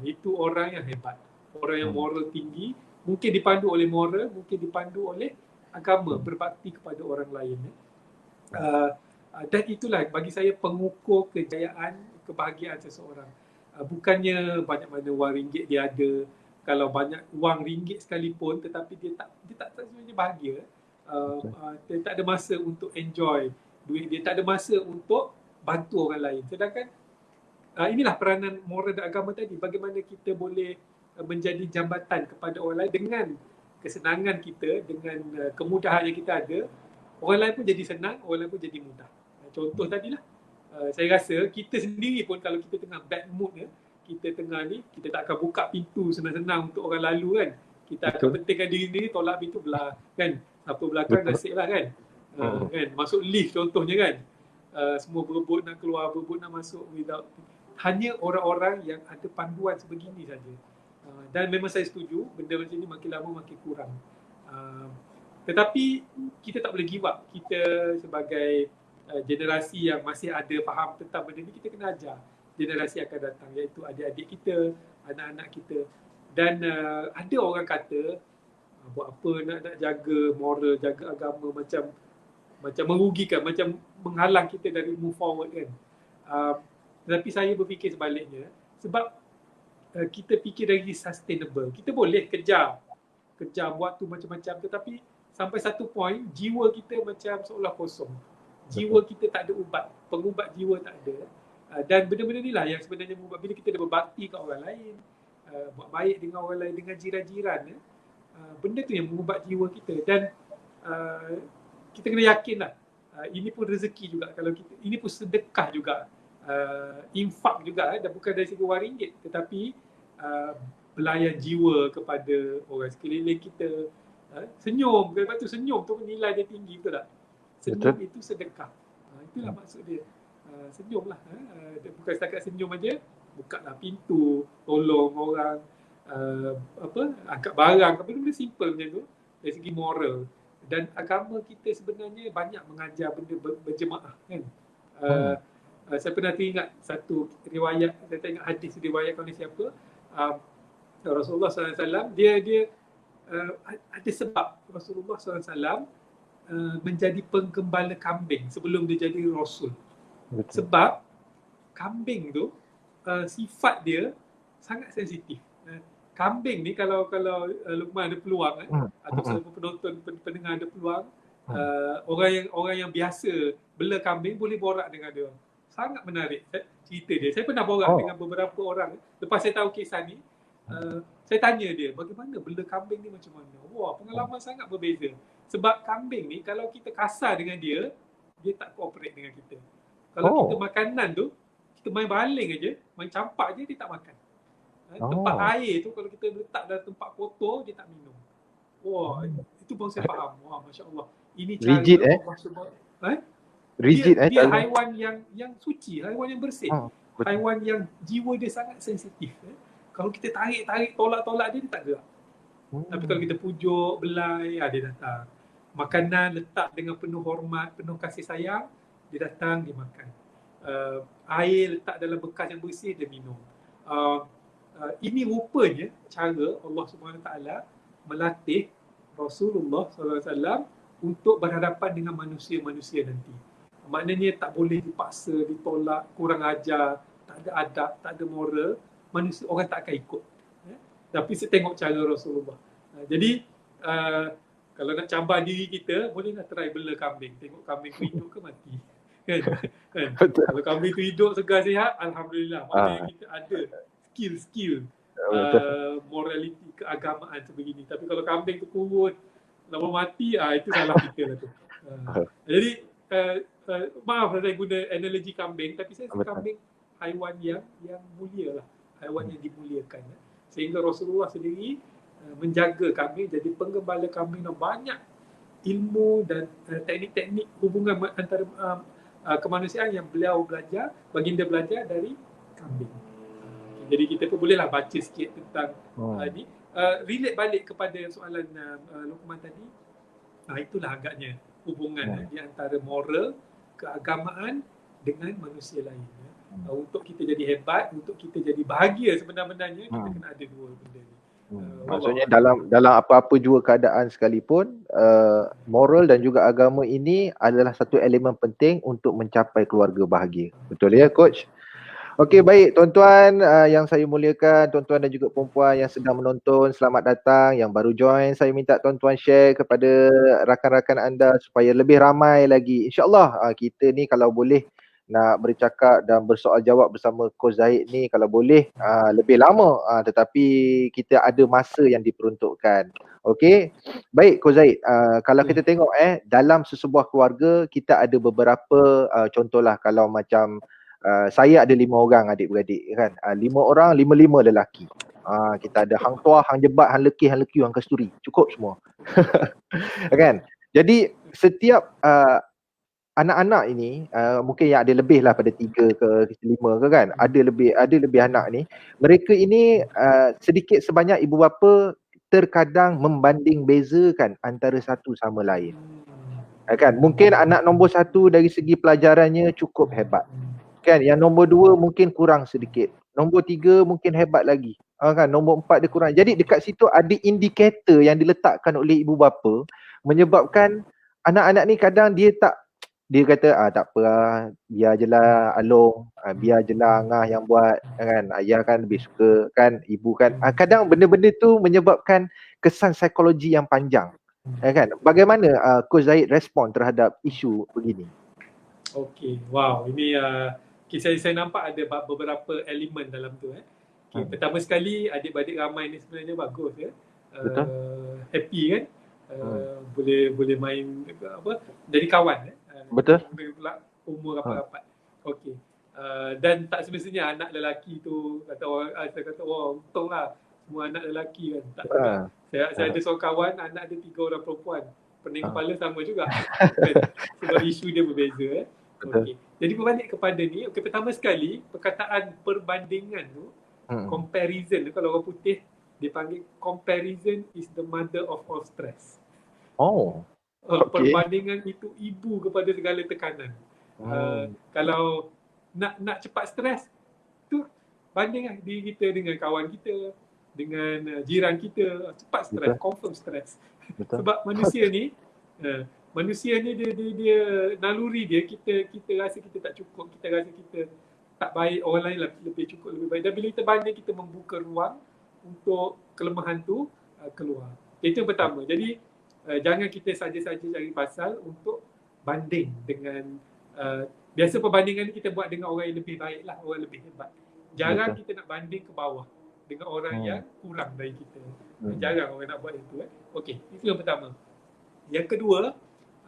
Itu orang yang hebat. Orang yang moral tinggi, mungkin dipandu oleh moral, mungkin dipandu oleh agama, berbakti kepada orang lain. Dan itulah bagi saya pengukur kejayaan, kebahagiaan seseorang. Bukannya banyak mana wang ringgit dia ada. Kalau banyak wang ringgit sekalipun tetapi dia tak sebenarnya bahagia, dia tak ada masa untuk enjoy duit dia, tak ada masa untuk bantu orang lain. Sedangkan inilah peranan moral dan agama tadi, bagaimana kita boleh menjadi jambatan kepada orang lain dengan kesenangan kita, dengan kemudahan yang kita ada. Orang lain pun jadi senang, orang lain pun jadi mudah. Contoh tadilah, Saya rasa kita sendiri pun kalau kita tengah bad mood ya, kita tengah ni, kita tak akan buka pintu senang-senang untuk orang lalu kan. Kita akan pentingkan diri sendiri, tolak pintu belah kan. Siapa belakang nasib lah kan. Kan. Masuk lift contohnya kan. Semua berebut nak keluar, berebut nak masuk without. Hanya orang-orang yang ada panduan sebegini saja. Dan memang saya setuju, benda macam ni makin lama makin kurang. Tetapi kita tak boleh give up. Kita sebagai generasi yang masih ada faham tentang benda ni, kita kena ajar generasi akan datang, iaitu adik-adik kita, anak-anak kita. Dan ada orang kata buat apa nak jaga moral, jaga agama, macam merugikan, macam menghalang kita dari move forward kan. Tetapi saya berfikir sebaliknya, sebab kita fikir dari sustainable. Kita boleh kejar buat tu macam-macam, tetapi sampai satu point jiwa kita macam seolah kosong. Jiwa kita tak ada ubat, pengubat jiwa tak ada. Dan benda-benda ni lah yang sebenarnya mengubah. Bila kita dah berbakti kat orang lain, buat baik dengan orang lain, dengan jiran-jiran, benda tu yang mengubat jiwa kita. Dan kita kena yakin lah, ini pun rezeki juga. Kalau kita, ini pun sedekah juga, infak juga, dan bukan dari segi wang ringgit, tetapi belayan jiwa kepada orang sekeliling kita. Senyum, lepas tu senyum tu nilai dia tinggi, betul tak? Senyum itu sedekah. Itulah maksud dia. Senyumlah. Bukan setakat senyum aja, bukalah pintu, tolong orang, angkat barang, benda-benda simple macam tu dari segi moral. Dan agama kita sebenarnya banyak mengajar benda berjemaah kan. Saya pernah teringat satu riwayat, saya tengok hadis riwayat oleh siapa, Rasulullah SAW, dia ada sebab Rasulullah SAW menjadi penggembala kambing sebelum dia jadi Rasul. Betul. Sebab kambing tu sifat dia sangat sensitif. Kambing ni kalau Luqman ada peluang atau semua penonton pendengar ada peluang, orang yang biasa bela kambing boleh borak dengan dia. Sangat menarik cerita dia. Saya pernah borak dengan beberapa orang. Lepas saya tahu kisah ni, saya tanya dia, bagaimana bela kambing ni macam mana? Wah, pengalaman sangat berbeza. Sebab kambing ni kalau kita kasar dengan dia, dia tak cooperate dengan kita. Kalau kita makanan tu, kita main baling aja, main campak je, dia tak makan. Tempat air tu kalau kita letak dalam tempat kotor, dia tak minum. Wah, itu baru saya faham. Wah, Masya Allah. Ini cara rigid, Allah SWT. Rigid, dia haiwan yang suci, haiwan yang bersih. Haiwan yang jiwa dia sangat sensitif. Kalau kita tarik, tolak-tolak dia tak gerak. Tapi kalau kita pujuk, belai, dia datang. Makanan letak dengan penuh hormat, penuh kasih sayang, dia datang, dia makan. Air letak dalam bekas yang bersih, dia minum. Ini rupanya cara Allah SWT melatih Rasulullah SAW untuk berhadapan dengan manusia-manusia nanti. Maknanya tak boleh dipaksa, ditolak, kurang ajar, tak ada adab, tak ada moral. Manusia, orang tak akan ikut. Tapi saya tengok cara Rasulullah. Jadi kalau nak cabar diri kita, bolehlah try bela kambing. Tengok kambing tu hidup ke mati. Kan? Kalau kambing tu hidup segar sihat, Alhamdulillah. Maknanya kita ada skill morality, keagamaan sebegini. Tapi kalau kambing tu kurus, lama mati, itu salah kita lah tu. Jadi maaf saya guna analogi kambing, tapi saya kambing haiwan yang mulia lah. Haiwan yang dimuliakan. Sehingga Rasulullah sendiri menjaga kambing, jadi penggembala kambing dan banyak ilmu dan teknik-teknik hubungan antara kemanusiaan yang beliau belajar, baginda belajar dari kambing. Jadi kita pun bolehlah baca sikit tentang ni. Relate balik kepada soalan Luqman tadi. Itulah agaknya hubungan di antara moral, keagamaan dengan manusia lain. Untuk kita jadi hebat, untuk kita jadi bahagia sebenar-benarnya, kita kena ada dua benda ni. Maksudnya dalam apa-apa jua keadaan sekalipun, moral dan juga agama ini adalah satu elemen penting untuk mencapai keluarga bahagia. Betul ya, Coach? Okey, baik tuan-tuan yang saya muliakan, tuan-tuan dan juga perempuan yang sedang menonton, selamat datang. Yang baru join, saya minta tuan-tuan share kepada rakan-rakan anda supaya lebih ramai lagi. InsyaAllah kita ni kalau boleh nak bercakap dan bersoal jawab bersama Coach Zahid ni kalau boleh lebih lama, tetapi kita ada masa yang diperuntukkan. Okey, Baik Ko Zaid, kalau kita Hmm. tengok dalam sesebuah keluarga kita ada beberapa contohlah kalau macam saya ada 5 orang adik-beradik kan. 5 orang, 5 lelaki. Kita ada hang tua, hang jebat, hang lekih, hang lekiu, hang kasturi. Cukup semua. Kan? Jadi setiap anak-anak ini mungkin yang ada lebih lah pada 3 ke 5 ke kan. Ada lebih anak ni. Mereka ini sedikit sebanyak ibu bapa terkadang membanding bezakan antara satu sama lain. Kan? Mungkin anak nombor 1 dari segi pelajarannya cukup hebat. Kan? Yang nombor 2 mungkin kurang sedikit. Nombor 3 mungkin hebat lagi. Kan? Nombor 4 dia kurang. Jadi dekat situ ada indikator yang diletakkan oleh ibu bapa menyebabkan anak-anak ni kadang dia kata tak apa lah, biar je lah Along, biar je lah Angah yang buat kan, ayah kan lebih suka kan, ibu kan. Kadang benda-benda tu menyebabkan kesan psikologi yang panjang. Kan? Bagaimana Coach Zahid respon terhadap isu begini? Okey, wow, ini saya nampak ada beberapa elemen dalam tu. Okay, pertama sekali adik-beradik ramai ni sebenarnya bagus ya. Betul. Happy kan? Boleh main jadi kawan. Betul. Pula umur rapat-rapat. Okey. Dan tak semestinya anak lelaki tu saya kata untunglah semua anak lelaki kan. Tak juga. Saya ada seorang kawan, anak dia 3 orang perempuan. Pening kepala sama juga. Kan? Sebab isu dia berbeza. Okey. Jadi berbalik kepada ni, pertama sekali perkataan perbandingan tu, comparison tu, kalau orang putih dia panggil comparison is the mother of all stress. Perbandingan itu ibu kepada segala tekanan. Kalau nak cepat stres tu, bandingkan diri kita dengan kawan kita, dengan jiran kita, cepat stres, confirm stres. Sebab manusia ni dia naluri dia, kita rasa kita tak cukup, kita rasa kita tak baik, orang lain lebih cukup, lebih baik. Dan bila kita banding, kita membuka ruang untuk kelemahan tu keluar. Itu yang pertama. Jadi jangan kita saja-saja cari pasal untuk banding dengan biasa perbandingan ni kita buat dengan orang yang lebih baik lah, orang lebih hebat. Jarang kita nak banding ke bawah dengan orang yang kurang dari kita. Jarang orang nak buat itu. Okey, itu yang pertama. Yang kedua,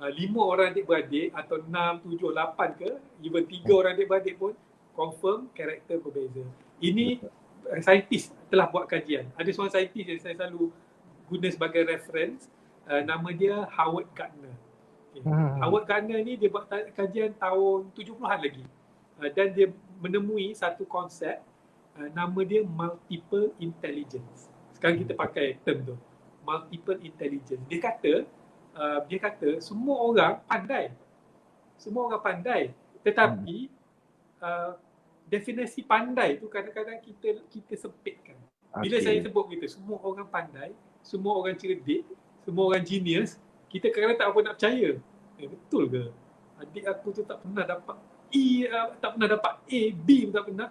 5 orang adik-beradik atau 6, 7, 8 ke, even 3 orang adik-beradik pun confirm karakter berbeza. Ini saintis telah buat kajian. Ada seorang saintis yang saya selalu guna sebagai reference, nama dia Howard Gardner. Howard Gardner ni dia buat kajian tahun 70-an lagi. Dan dia menemui satu konsep, nama dia multiple intelligence. Sekarang kita pakai term tu, multiple intelligence. Dia kata semua orang pandai. Semua orang pandai. Tetapi definisi pandai tu kadang-kadang kita sempitkan. Bila saya sebut gitu, semua orang pandai, semua orang cerdik, semua orang genius, kita kadang-kadang tak apa nak percaya. Betul ke? Adik aku tu tak pernah dapat E, tak pernah dapat A, B pun tak pernah.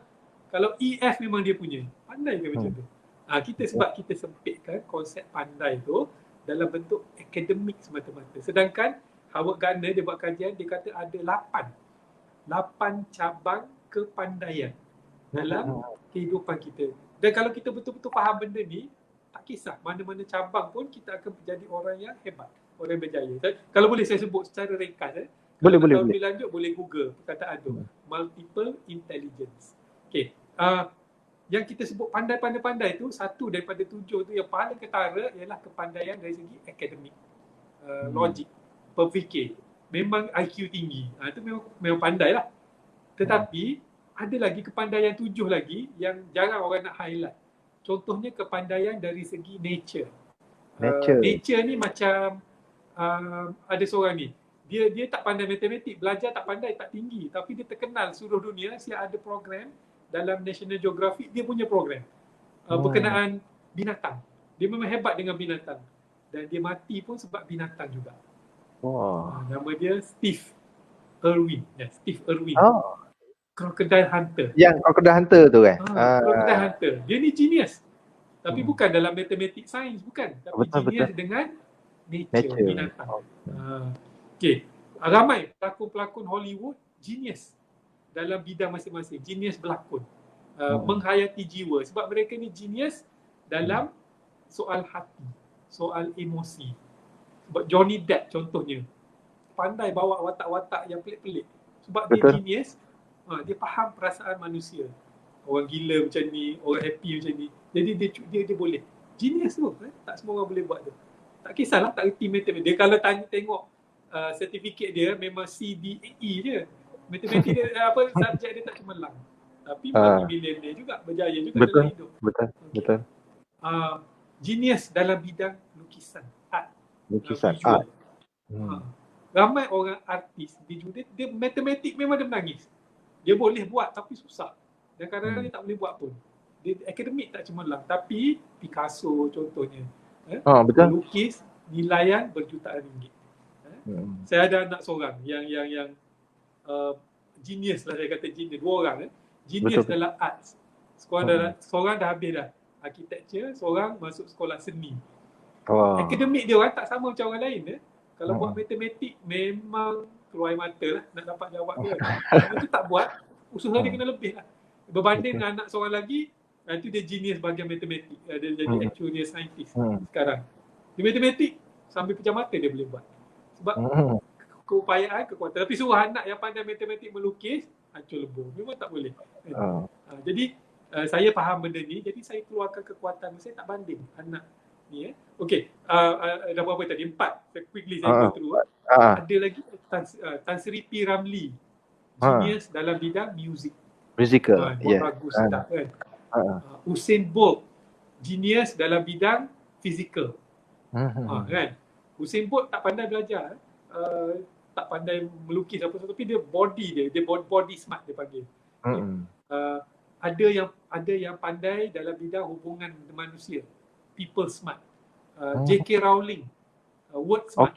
Kalau E, F memang dia punya. Pandai ke macam tu? Sebab kita sempitkan konsep pandai tu dalam bentuk akademik semata-mata. Sedangkan Howard Gardner dia buat kajian, dia kata ada 8 cabang kepandaian dalam kehidupan kita. Dan kalau kita betul-betul faham benda ni, tak kisah mana-mana cabang pun kita akan menjadi orang yang hebat, orang yang berjaya. Kalau boleh saya sebut secara ringkas. Boleh. Lebih lanjut boleh Google perkataan tu. Multiple intelligence. Okay. Yang kita sebut pandai-pandai tu, 1 daripada 7 tu yang paling ketara ialah kepandaian dari segi akademik, logik, berfikir. Memang IQ tinggi. Itu memang pandai lah. Tetapi ada lagi kepandaian 7 lagi yang jarang orang nak highlight. Contohnya kepandaian dari segi nature. Nature ni macam ada seorang ni. Dia tak pandai matematik, belajar tak pandai, tak tinggi. Tapi dia terkenal seluruh dunia, dia ada program dalam National Geographic, dia punya program berkenaan binatang. Dia memang hebat dengan binatang. Dan dia mati pun sebab binatang juga. Nama dia Steve Irwin. Steve Irwin. Crocodile Hunter. Yang Crocodile Hunter tu kan? Crocodile Hunter. Dia ni genius. Tapi bukan dalam matematik sains, bukan. Tapi genius dengan nature. Binatang. Okay. Ramai pelakon-pelakon Hollywood genius dalam bidang masing-masing. Genius berlakon. Menghayati jiwa. Sebab mereka ni genius dalam soal hati, soal emosi. Sebab Johnny Depp contohnya pandai bawa watak-watak yang pelik-pelik. Sebab dia Betul. genius, dia faham perasaan manusia. Orang gila macam ni, orang happy macam ni. Jadi dia boleh. Genius tu, tak semua orang boleh buat tu. Tak kisahlah tak reti matematik. Dia kalau tengok sertifikat dia memang CDE je. Matematik dia subjek dia tak cemerlang. Tapi multi-millionaire juga, berjaya juga dalam hidup. Betul. Genius dalam bidang lukisan, art, lukisan, visual. art. Ramai orang artis, dia matematik memang dia menangis. Dia boleh buat tapi susah. Dan kadang-kadang dia tak boleh buat pun. Dia akademik tak cemerlang. Tapi Picasso contohnya, betul. melukis nilaian berjutaan ringgit. Saya ada anak seorang yang genius lah, saya kata genius. 2 orang genius dalam arts. Seorang dah habis dah architecture, seorang masuk sekolah seni. Akademik dia orang tak sama macam orang lain. Kalau buat matematik memang keluar air mata lah nak dapat jawab dia. Itu tak buat, usaha dia kena lebih lah. Berbanding dengan anak seorang lagi, itu dia genius bahagian matematik. Dia jadi actuarial scientist sekarang. Di matematik sambil pejam mata dia boleh buat. Sebab keupayaan, kekuatan. Tapi suruh anak yang pandai matematik melukis, hancur lebur. Memang tak boleh. Jadi saya faham benda ni, jadi saya keluarkan kekuatan. Saya tak banding anak ni. Okey, dah berapa tadi? 4. Quickly saya go through. Ada lagi Tan Sri P. Ramlee, genius dalam bidang music. Musical, bagus tak kan? Usain Bolt, genius dalam bidang physical. Kan? Usain Bolt tak pandai belajar, tak pandai melukis apa tapi dia body smart dia panggil. Ada yang pandai dalam bidang hubungan manusia, people smart. J.K. Rowling, word smart,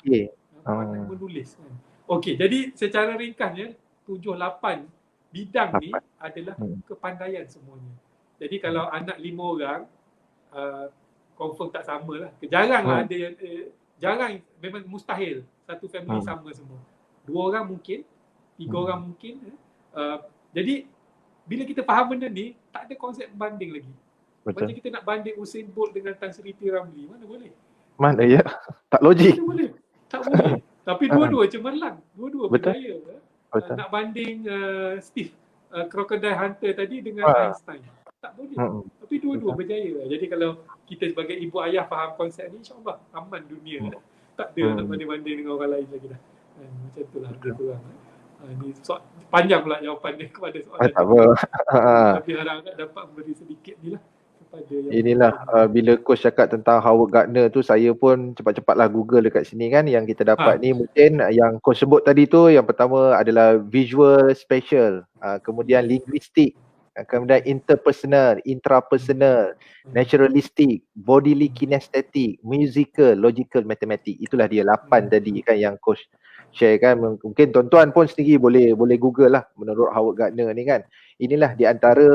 pandai menulis. Okey, jadi secara ringkasnya 7-8 bidang ni adalah kepandaian semuanya. Jadi kalau anak 5 orang, confirm tak sama lah. Jarang lah ada yang, jarang, memang mustahil satu family sama semua. 2 orang mungkin, 3 orang mungkin. Jadi bila kita faham benda ni, tak ada konsep banding lagi. Macam kita nak banding Usain Bolt dengan Tan Sri P. Ramlee, mana boleh? Mana ya? Tak logik. Mana boleh? Tak boleh. Tapi dua-dua cemerlang, dua-dua berjaya. Nak banding Steve Crocodile Hunter tadi dengan Einstein, tak boleh. Tapi dua-dua berjaya. Jadi kalau kita sebagai ibu ayah faham konsep ni, insyaAllah aman dunia. Tak ada nak banding-banding dengan orang lain lagi dah. Macam itulah lebih kurang. Ni panjang pula jawapan dia kepada soalan. Tak apa. Tapi harap dapat memberi sedikit ni lah. Inilah bila coach cakap tentang Howard Gardner tu, saya pun cepat-cepatlah Google dekat sini kan. Yang kita dapat ni mungkin yang coach sebut tadi tu, yang pertama adalah visual spatial, kemudian linguistic, kemudian interpersonal, intrapersonal, naturalistic, bodily kinesthetic, musical, logical, mathematic. Itulah dia 8 tadi kan yang coach share kan. Mungkin tuan-tuan pun sendiri boleh Google lah menurut Howard Gardner ni kan. Inilah di antara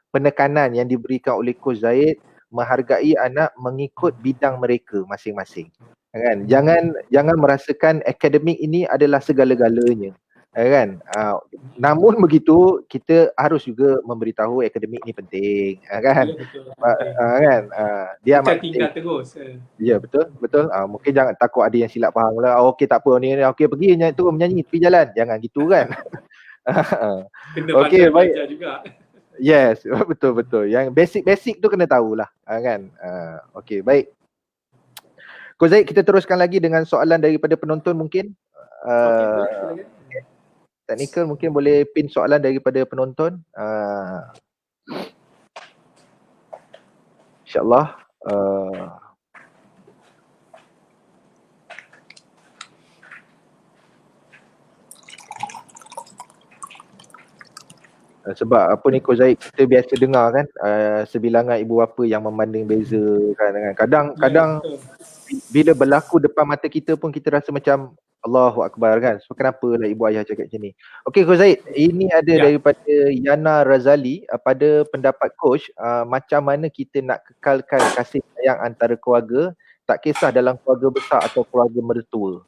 penekanan yang diberikan oleh Coach Zaid, menghargai anak mengikut bidang mereka masing-masing. Kan? Jangan merasakan akademik ini adalah segala-galanya. Kan? Namun begitu, kita harus juga memberitahu akademik ni penting. Kan? Kan? Dia amat tinggal terus. Ya, betul. Mungkin jangan takut ada yang silap faham lah. Okey, tak apa ni. Okey, pergi turun menyanyi tepi jalan. Jangan gitu kan. Kena pandai belajar juga. Yes, betul. Yang basic tu kena tahulah, kan. Okey, baik. Coach Zaid, kita teruskan lagi dengan soalan daripada penonton mungkin. Technical mungkin boleh pin soalan daripada penonton. InsyaAllah. Sebab apa ni Coach Zaid, kita biasa dengar kan sebilangan ibu bapa yang membanding beza kan. Kadang bila berlaku depan mata kita pun kita rasa macam Allahu Akbar kan. So kenapa lah ibu ayah cakap macam ni. Okey Coach Zaid, ini ada daripada Yana Razali. Pada pendapat coach, macam mana kita nak kekalkan kasih sayang antara keluarga, tak kisah dalam keluarga besar atau keluarga mertua.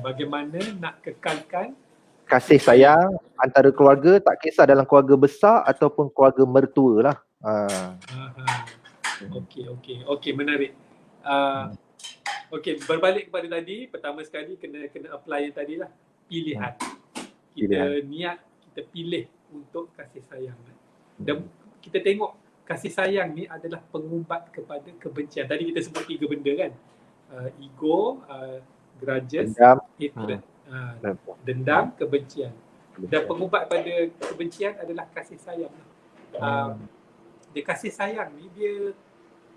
Bagaimana nak kekalkan kasih sayang antara keluarga, tak kisah dalam keluarga besar ataupun keluarga mertua lah. Okey, menarik. Okey, berbalik kepada tadi, pertama sekali kena apply yang tadilah, pilihan. Kita niat, kita pilih untuk kasih sayang. Dan kita tengok kasih sayang ni adalah pengubat kepada kebencian. Tadi kita sebut 3 benda kan. Ego, grudges, hatred. Dendam, kebencian. Dan pengubat pada kebencian adalah kasih sayang. Dia kasih sayang ni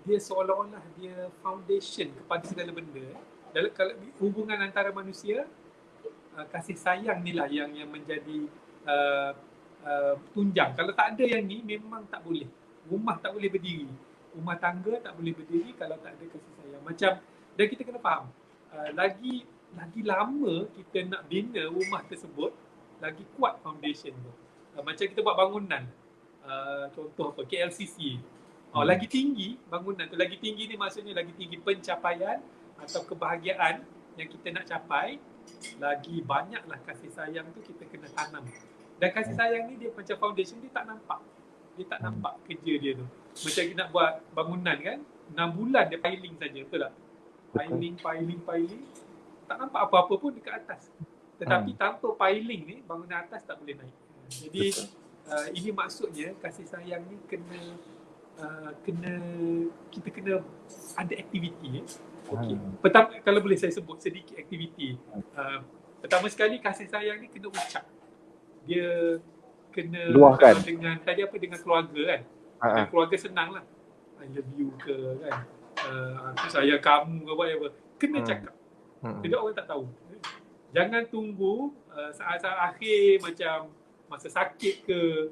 dia seolah-olah dia foundation kepada segala benda. Dalam kalau hubungan antara manusia, kasih sayang ni lah yang menjadi tunjang. Kalau tak ada yang ni memang tak boleh. Rumah tak boleh berdiri. Rumah tangga tak boleh berdiri kalau tak ada kasih sayang. Macam, dan kita kena faham, lagi lama kita nak bina rumah tersebut, lagi kuat foundation tu. Macam kita buat bangunan, contoh apa, KLCC. Lagi tinggi bangunan tu, lagi tinggi ni maksudnya lagi tinggi pencapaian atau kebahagiaan yang kita nak capai, lagi banyaklah kasih sayang tu kita kena tanam. Dan kasih sayang ni dia macam foundation, dia tak nampak. Dia tak nampak kerja dia tu. Macam kita nak buat bangunan kan, 6 bulan dia piling saja, betul tak? Piling. Tak nampak apa-apa pun dekat atas. Tetapi tanpa piling ni, bangunan atas tak boleh naik. Jadi ini maksudnya kasih sayang ni kita kena ada aktiviti. Okey. Pertama, kalau boleh saya sebut sedikit aktiviti. Pertama sekali, kasih sayang ni kena ucap. Dia kena luahkan dengan tadi apa, dengan keluarga kan. Dengan keluarga senang lah. I love you ke kan. Aku sayang kamu ke whatever. Kena cakap. Tidak, orang tak tahu. Jangan tunggu saat-saat akhir macam masa sakit ke,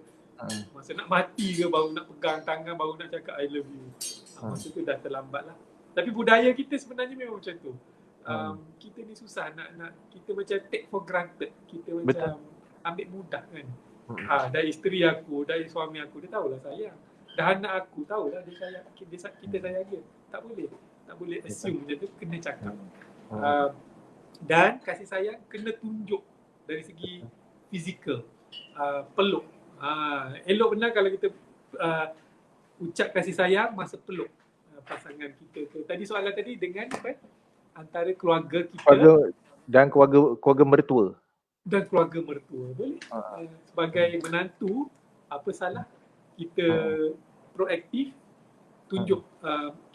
masa nak mati ke baru nak pegang tangan, baru nak cakap I love you. Masa tu dah terlambat lah. Tapi budaya kita sebenarnya memang macam tu. Kita ni susah nak kita macam take for granted. Kita macam ambil mudah kan. Dari isteri aku, dari suami aku, dia tahulah sayang. Dah anak aku tahulah dia sayang, kita sayang dia. Tak boleh assume macam tu, kena cakap. Dan kasih sayang kena tunjuk dari segi fizikal. Peluk. Elok benar kalau kita ucap kasih sayang masa peluk pasangan kita ke. Tadi soalan tadi dengan apa? Antara keluarga kita dan keluarga mertua. Dan keluarga mertua. Boleh. Sebagai menantu, apa salah kita proaktif tunjuk,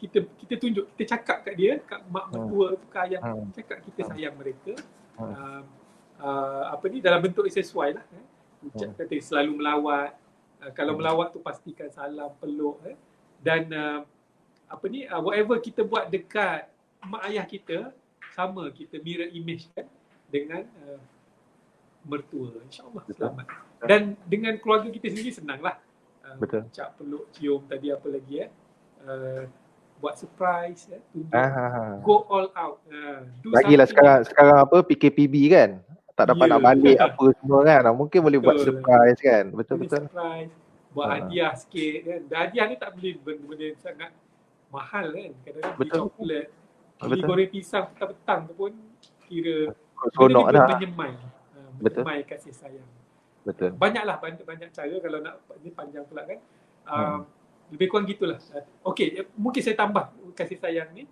kita tunjuk, kita cakap kat dia, kat mak mertua tu, kat ayah, cakap kita sayang mereka. Dalam bentuk sesuai lah. Ucap kata selalu melawat. Kalau melawat tu pastikan salam, peluk. Dan whatever kita buat dekat mak ayah kita, sama kita mirror image kan dengan mertua. InsyaAllah selamat. Dan dengan keluarga kita sendiri senanglah. Ucap, peluk, cium, tadi apa lagi buat surprise, tunjuk, go all out. Lagilah sekarang apa PKPB kan, tak dapat nak balik apa semua kan, mungkin boleh buat surprise kan. Betul. Surprise, buat hadiah sikit kan. Dan hadiah ni tak beli benda sangat mahal kan. Kadang-kadang beli coklat, beli goreng pisang petang-petang tu pun kira benda ni menyemai. Menyemai kasih sayang. Betul. Banyaklah, banyak cara. Kalau nak, ni panjang pula kan. Lebih kurang gitulah. Okey, mungkin saya tambah kasih sayang ni.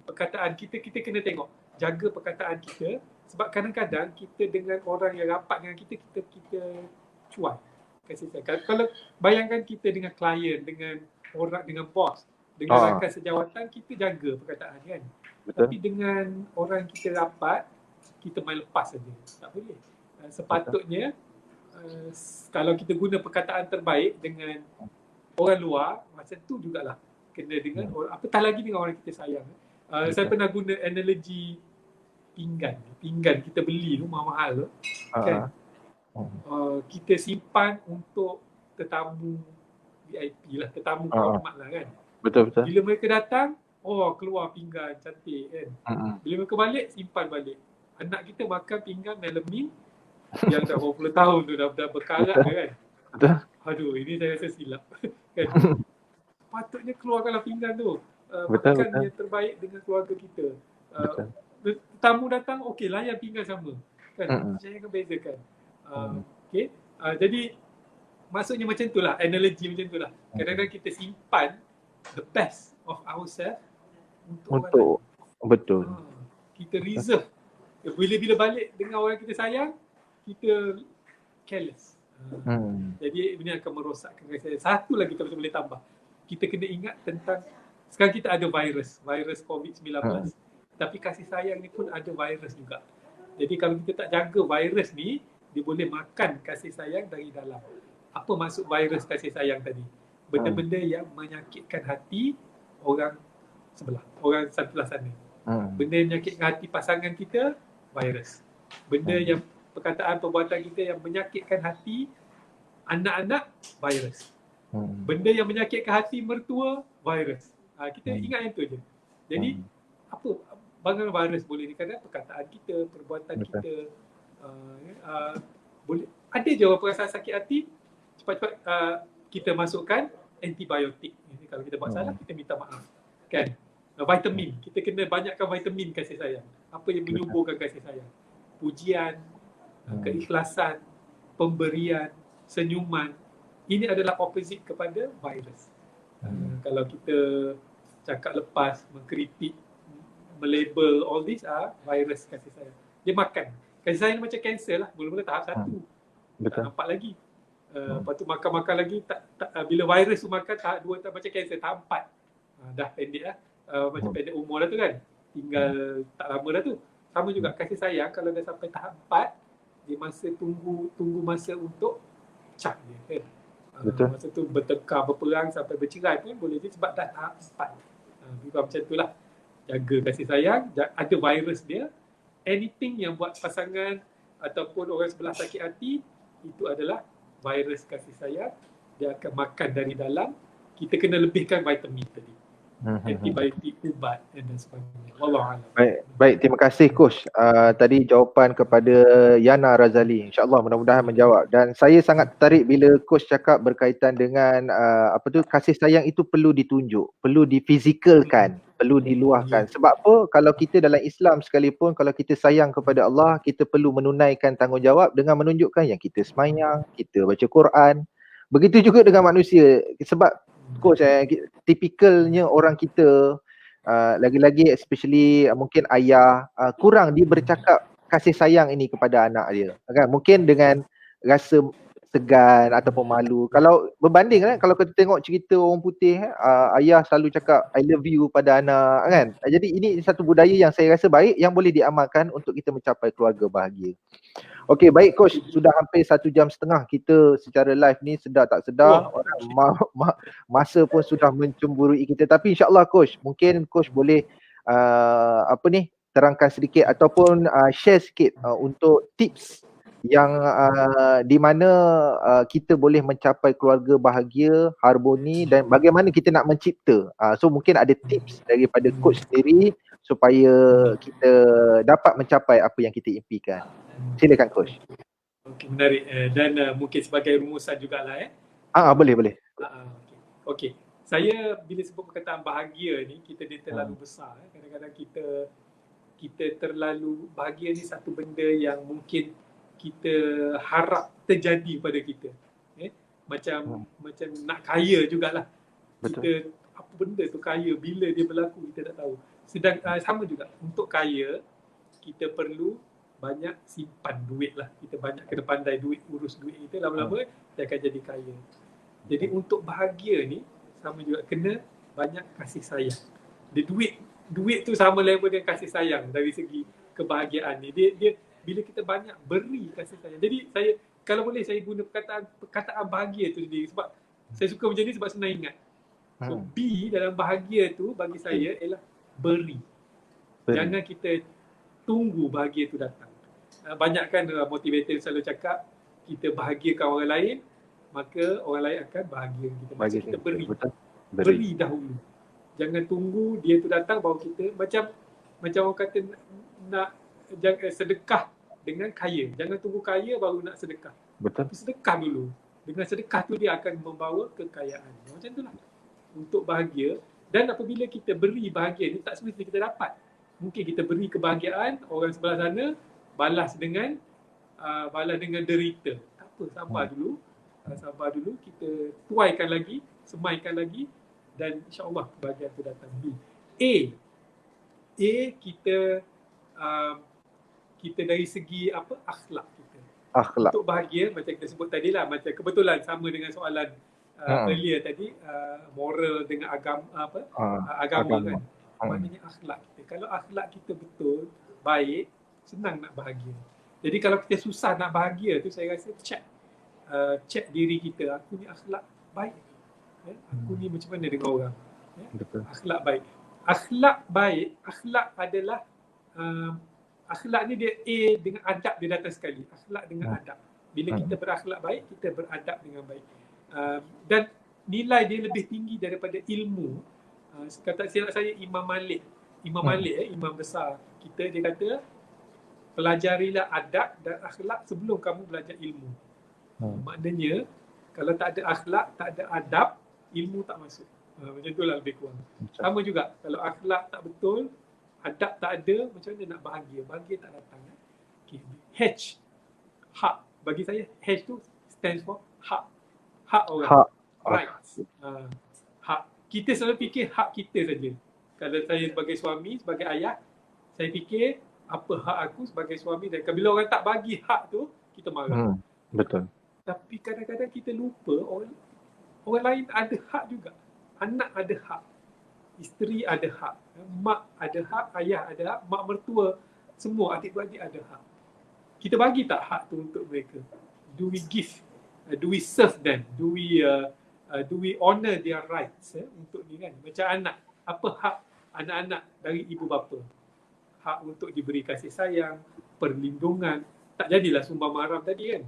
Perkataan kita kena tengok, jaga perkataan kita, sebab kadang-kadang kita dengan orang yang rapat dengan kita cuai kasih sayang. Kalau bayangkan kita dengan klien, dengan orang, dengan bos, dengan rakan sejawatan, kita jaga perkataan kan. Tapi dengan orang kita rapat, kita main lepas saja. Tak boleh. Sepatutnya kalau kita guna perkataan terbaik dengan orang luar, macam tu jugalah kena dengan orang, apatah lagi dengan orang kita sayang. Saya pernah guna analogi pinggan kita beli tu mahal-mahal tu kan. Kita simpan untuk tetamu VIP lah, tetamu hormat lah kan. Betul. Bila mereka datang, keluar pinggan cantik kan. Bila mereka balik, simpan balik. Anak kita makan pinggan melamine yang dah 20 tahun tu, dah berkarat kan. Betul. Aduh, ini saya rasa silap kan. Patutnya keluarkanlah pinggan tu. Makan yang terbaik dengan keluarga kita. Tamu datang, okey, layan pinggan sama kan. Jangan bezakan. Okey. Jadi maksudnya macam itulah, analogi macam itulah. Kadang-kadang kita simpan the best of ourselves untuk orang lain. Untuk betul. Kita reserve. Bila balik dengan orang kita sayang, kita careless. Jadi ini akan merosakkan kasih sayang. Satu lagi kalau boleh tambah, kita kena ingat tentang sekarang kita ada virus COVID-19. Tapi kasih sayang ni pun ada virus juga. Jadi kalau kita tak jaga virus ni, dia boleh makan kasih sayang dari dalam. Apa maksud virus kasih sayang tadi? Benda-benda yang menyakitkan hati orang sebelah, orang sebelah sana. Benda yang menyakitkan hati pasangan kita, virus. Benda yang perkataan perbuatan kita yang menyakitkan hati anak-anak, virus. Benda yang menyakitkan hati mertua, virus. Kita ingat yang tu je. Jadi apa bagaimana virus boleh ni? Kadang perkataan kita, perbuatan kita, boleh ada je orang perasaan sakit hati, cepat-cepat kita masukkan antibiotik. Kalau kita buat salah, kita minta maaf, kan? Vitamin, kita kena banyakkan vitamin kasih sayang. Apa yang menyuburkan kasih sayang? Pujian, keikhlasan, pemberian, senyuman. Ini adalah opposite kepada virus. Kalau kita cakap lepas, mengkritik, melabel, all this virus kasih sayang. Dia makan. Kasih sayang macam kanser lah. Mula-mula tahap 1. Tak nampak lagi. Lepas tu makan-makan lagi. Bila virus tu makan, tahap 2 macam kanser. Tahap 4. Dah pendek lah. Macam pendek umur dah tu kan. Tinggal tak lama dah tu. Sama juga kasih sayang. Kalau dah sampai tahap 4, dia masa tunggu masa untuk cap dia kan. Masa tu bertekar, berperang sampai bercerai pun boleh je sebab dah tahap 4. Juga macam tu lah. Jaga kasih sayang, ada virus dia. Anything yang buat pasangan ataupun orang sebelah sakit hati, itu adalah virus kasih sayang. Dia akan makan dari dalam. Kita kena lebihkan vitamin tadi. Antibiotik, ubat dan sebagainya. Wallahualam. Baik, terima kasih Coach. Tadi jawapan kepada Yana Razali. InsyaAllah mudah-mudahan menjawab. Dan saya sangat tertarik bila Coach cakap berkaitan dengan kasih sayang itu perlu ditunjuk, perlu difizikalkan, perlu diluahkan. Sebab apa? Kalau kita dalam Islam sekalipun, kalau kita sayang kepada Allah, kita perlu menunaikan tanggungjawab dengan menunjukkan yang kita semayang, kita baca Quran. Begitu juga dengan manusia. Sebab Coach, tipikalnya orang kita, lagi-lagi especially mungkin ayah, kurang dia bercakap kasih sayang ini kepada anak dia, kan? Mungkin dengan rasa segan ataupun malu. Kalau berbanding kan, kalau kita tengok cerita orang putih, ayah selalu cakap I love you pada anak, kan? Jadi ini satu budaya yang saya rasa baik, yang boleh diamalkan untuk kita mencapai keluarga bahagia. Okey, baik Coach, sudah hampir 1 jam setengah kita secara live ni, sedar tak sedar masa pun sudah mencemburui kita. Tapi insyaAllah Coach, mungkin Coach boleh terangkan sedikit ataupun share sikit untuk tips yang di mana kita boleh mencapai keluarga bahagia, harmoni, dan bagaimana kita nak mencipta. So mungkin ada tips daripada Coach sendiri supaya kita dapat mencapai apa yang kita impikan. Silakan Coach. Okey, menarik. Dan mungkin sebagai rumusan jugalah Boleh. Okey. Saya bila sebut perkataan bahagia ni, kita dia terlalu besar. Kadang-kadang kita terlalu bahagia ni satu benda yang mungkin kita harap terjadi pada kita. Macam nak kaya jugalah. Betul. Kita apa benda tu kaya, bila dia berlaku kita tak tahu. Sedang sama juga untuk kaya, kita perlu banyak simpan duit lah. Kita banyak kena pandai urus duit kita, lama-lama dia akan jadi kaya. Jadi untuk bahagia ni sama juga kena banyak kasih sayang. Dia duit tu sama level dengan kasih sayang dari segi kebahagiaan ni. Dia bila kita banyak beri kasih sayang. Jadi saya kalau boleh saya guna perkataan bahagia tu sendiri sebab saya suka macam ni sebab senang ingat. So B dalam bahagia tu bagi saya ialah beri. Jangan kita tunggu bahagia tu datang. Banyak kan motivator selalu cakap kita bahagiakan orang lain, maka orang lain akan bahagia kita. Macam kita beri dahulu. Jangan tunggu dia tu datang baru kita macam orang kata nak sedekah dengan kaya. Jangan tunggu kaya baru nak sedekah. Betul. Tapi sedekah dulu. Dengan sedekah tu dia akan membawa kekayaan. Macam itulah. Untuk bahagia. Dan apabila kita beri bahagia ni, tak semestinya kita dapat. Mungkin kita beri kebahagiaan, orang sebelah sana balas dengan derita. Tak apa, sabar dulu. Sabar dulu, kita tuaikan lagi, semaikan lagi dan insya-Allah kebahagiaan tu datang. B. A. A kita kita dari segi apa, akhlak kita. Akhlak. Untuk bahagia macam kita sebut tadi lah, macam kebetulan sama dengan soalan earlier tadi, moral dengan agama kan. Maknanya akhlak kita. Kalau akhlak kita betul, baik, senang nak bahagia. Jadi kalau kita susah nak bahagia tu, saya rasa check diri kita, aku ni akhlak baik, aku ni macam mana dengan orang, Betul. akhlak baik. Akhlak baik, akhlak adalah akhlak ni dia A dengan adab dia datang sekali. Akhlak dengan adab. Bila kita berakhlak baik, kita beradab dengan baik. Dan nilai dia lebih tinggi daripada ilmu. Kata silap saya Imam Malik, imam besar kita, dia kata pelajarilah adab dan akhlak sebelum kamu belajar ilmu. Maknanya kalau tak ada akhlak, tak ada adab, ilmu tak masuk. Macam itulah lebih kurang. Sama juga kalau akhlak tak betul, adab tak ada, macam mana nak bahagia? Bahagia tak datang. Okay. H, hak. Bagi saya H tu stands for hak. Hak orang. Hak. Rights. Hak. Kita selalu fikir hak kita saja. Kalau saya sebagai suami, sebagai ayah, saya fikir apa hak aku sebagai suami, dan bila orang tak bagi hak tu, kita marah. Betul. Tapi kadang-kadang kita lupa orang lain ada hak juga. Anak ada hak, isteri ada hak, mak ada hak, ayah ada hak, mak mertua, semua adik-beradik ada hak. Kita bagi tak hak tu untuk mereka? Do we give? Do we serve them? Do we honor their rights untuk ni kan? Macam anak, apa hak anak-anak dari ibu bapa? Hak untuk diberi kasih sayang, perlindungan. Tak jadilah sumbang maram tadi kan?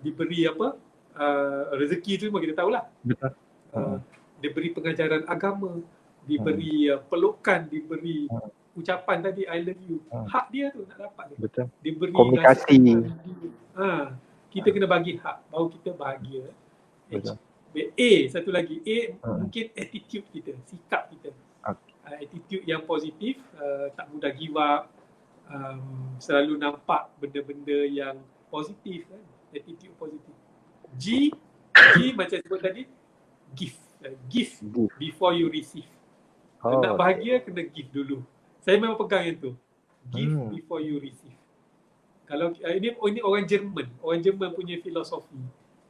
Diberi apa? Rezeki tu semua kita tahulah. Betul. Diberi pengajaran agama, diberi pelukan, diberi ucapan tadi I love you. Hak dia tu nak dapat dia. Betul. Diberi komunikasi. Kita kena bagi hak baru kita bahagia. Betul. A, satu lagi. A mungkin attitude kita, sikap kita. Attitude yang positif, tak mudah give up, selalu nampak benda-benda yang positif kan. Attitude positif. G macam sebut tadi, give before you receive. Nak bahagia kena give dulu. Saya memang pegang yang tu. Give before you receive. Kalau ini orang Jerman. Orang Jerman punya filosofi.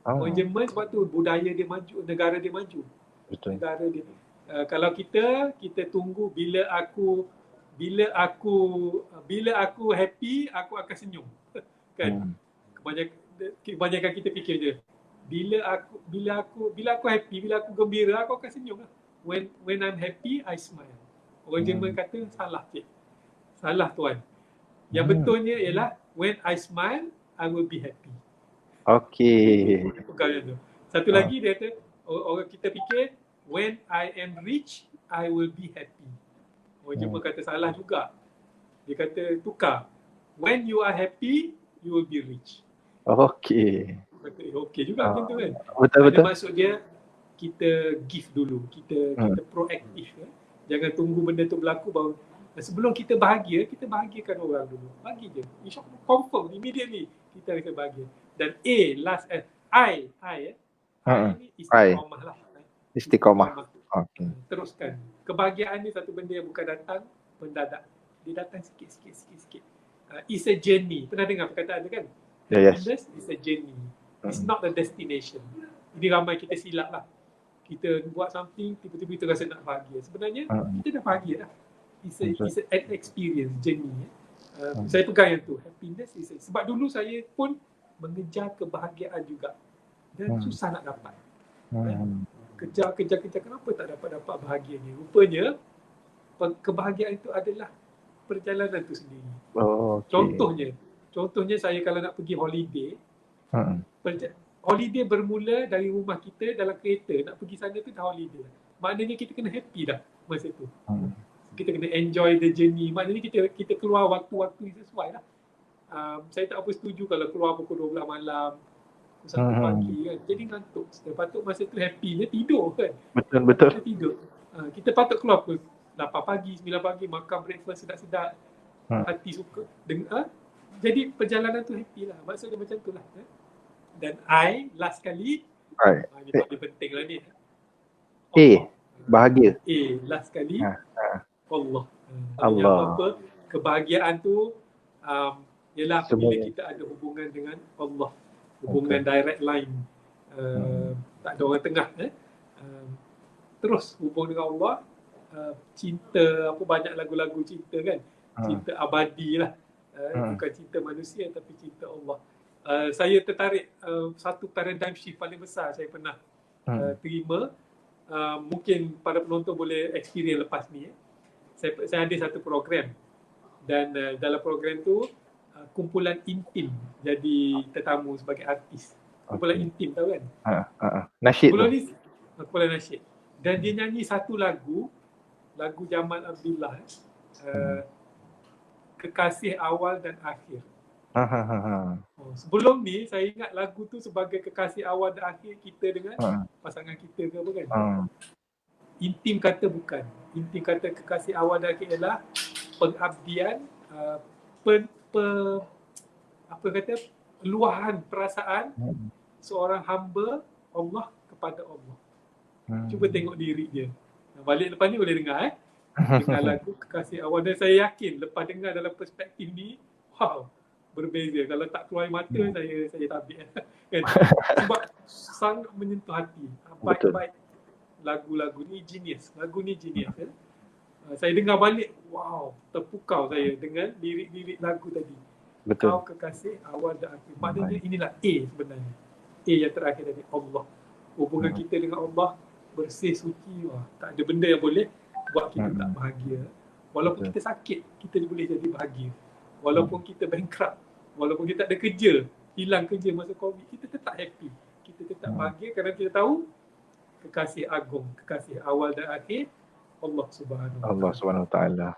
Orang Jerman sebab tu budaya dia maju, negara dia maju. Betul. Negara dia. Kalau kita tunggu bila aku happy, aku akan senyum. Kan? Kebanyakan kita fikir je. Bila aku happy, bila aku gembira, aku akan senyum lah. When I'm happy, I smile. Orang Jerman kata salah cik. Salah tuan. Yang betulnya ialah when I smile, I will be happy. Okey. Tu. Satu lagi dia kata, orang kita fikir when I am rich, I will be happy. Orang Jerman kata salah juga. Dia kata tukar. When you are happy, you will be rich. Okey. Okey juga macam tu kan. Betul. Maksud dia kita give dulu, kita proaktif kan. Jangan tunggu benda tu berlaku baru. Sebelum kita bahagiakan orang dulu. Bagi je. InsyaAllah confirm immediately kita akan bahagia. Dan A last I ni istiqamah lah. Istiqamah. Okey. Teruskan. Kebahagiaan ni satu benda yang bukan datang mendadak. Dia datang sikit. It's a journey. Pernah dengar perkataan tu kan? Happiness is a journey. It's not a destination. Ini ramai kita silap lah. Kita buat something, tiba-tiba kita rasa nak bahagia. Sebenarnya kita dah bahagia dah. It's an experience, journey. Saya pegang yang tu. Happiness is sebab dulu saya pun mengejar kebahagiaan juga. Dan susah nak dapat. Kejar, kenapa tak dapat bahagia ni? Rupanya, kebahagiaan itu adalah perjalanan tu sendiri. Contohnya saya kalau nak pergi holiday, holiday bermula dari rumah kita dalam kereta, nak pergi sana tu dah holiday. Maknanya kita kena happy dah masa tu. Kita kena enjoy the journey. Maknanya kita keluar waktu-waktu yang sesuai lah. Saya tak apa setuju kalau keluar pukul 12 malam, pukul 1 pagi kan. Jadi ngantuk. Patut masa tu happy, dia tidur kan. Betul. Kita tidur. Kita patut keluar pukul 8 pagi, 9 pagi, makan breakfast sedap-sedap. Hati suka. Jadi perjalanan tu happy lah. Maksudnya macam tu lah. Dan I, last kali, ini paling penting lah ni. Bahagia. Last kali, Allah. Maksudnya Allah. apa-apa, kebahagiaan tu ialah apabila Semuanya. kita ada hubungan dengan Allah, hubungan direct line, tak ada orang tengah. Terus hubung dengan Allah, cinta, apa banyak lagu-lagu cinta kan, cinta abadi lah, bukan cinta manusia tapi cinta Allah. Saya tertarik, satu paradigm shift paling besar saya pernah terima, mungkin para penonton boleh experience lepas ni. Saya ada satu program dan dalam program tu kumpulan intim jadi tetamu sebagai artis. Kumpulan intim tahu kan? Nasyid tu. Kumpulan nasyid. Dan dia nyanyi satu lagu Jamal Abdullah, Kekasih Awal dan Akhir. Sebelum ni saya ingat lagu tu sebagai kekasih awal dan akhir kita dengan pasangan kita ke apa kan. Intim kata bukan. Intim kata kekasih awal dan akhir ialah pengabdian, luahan perasaan seorang hamba Allah kepada Allah. Cuba tengok diri dia. Balik lepas ni boleh dengar dengar lagu Kekasih Awal, dan saya yakin lepas dengar dalam perspektif ni, wow, berbeza. Kalau tak keluar air mata saya tabik kan. Sebab sangat menyentuh hati. Baik-baik lagu-lagu ni genius. Lagu ni genius kan. Saya dengar balik, wow, terpukau saya dengan lirik-lirik lagu tadi. Betul. Kau kekasih awal dan akhir. Maknanya inilah A sebenarnya. A yang terakhir tadi, Allah. Hubungan kita dengan Allah bersih, suci. Wah, tak ada benda yang boleh buat kita tak bahagia. Walaupun kita sakit, kita boleh jadi bahagia. Walaupun kita bankrupt, walaupun kita tak ada kerja, hilang kerja masa COVID, kita tetap happy. Kita tetap bahagia kerana kita tahu kekasih agung, kekasih awal dan akhir, Allah Subhanahu Wa Taala.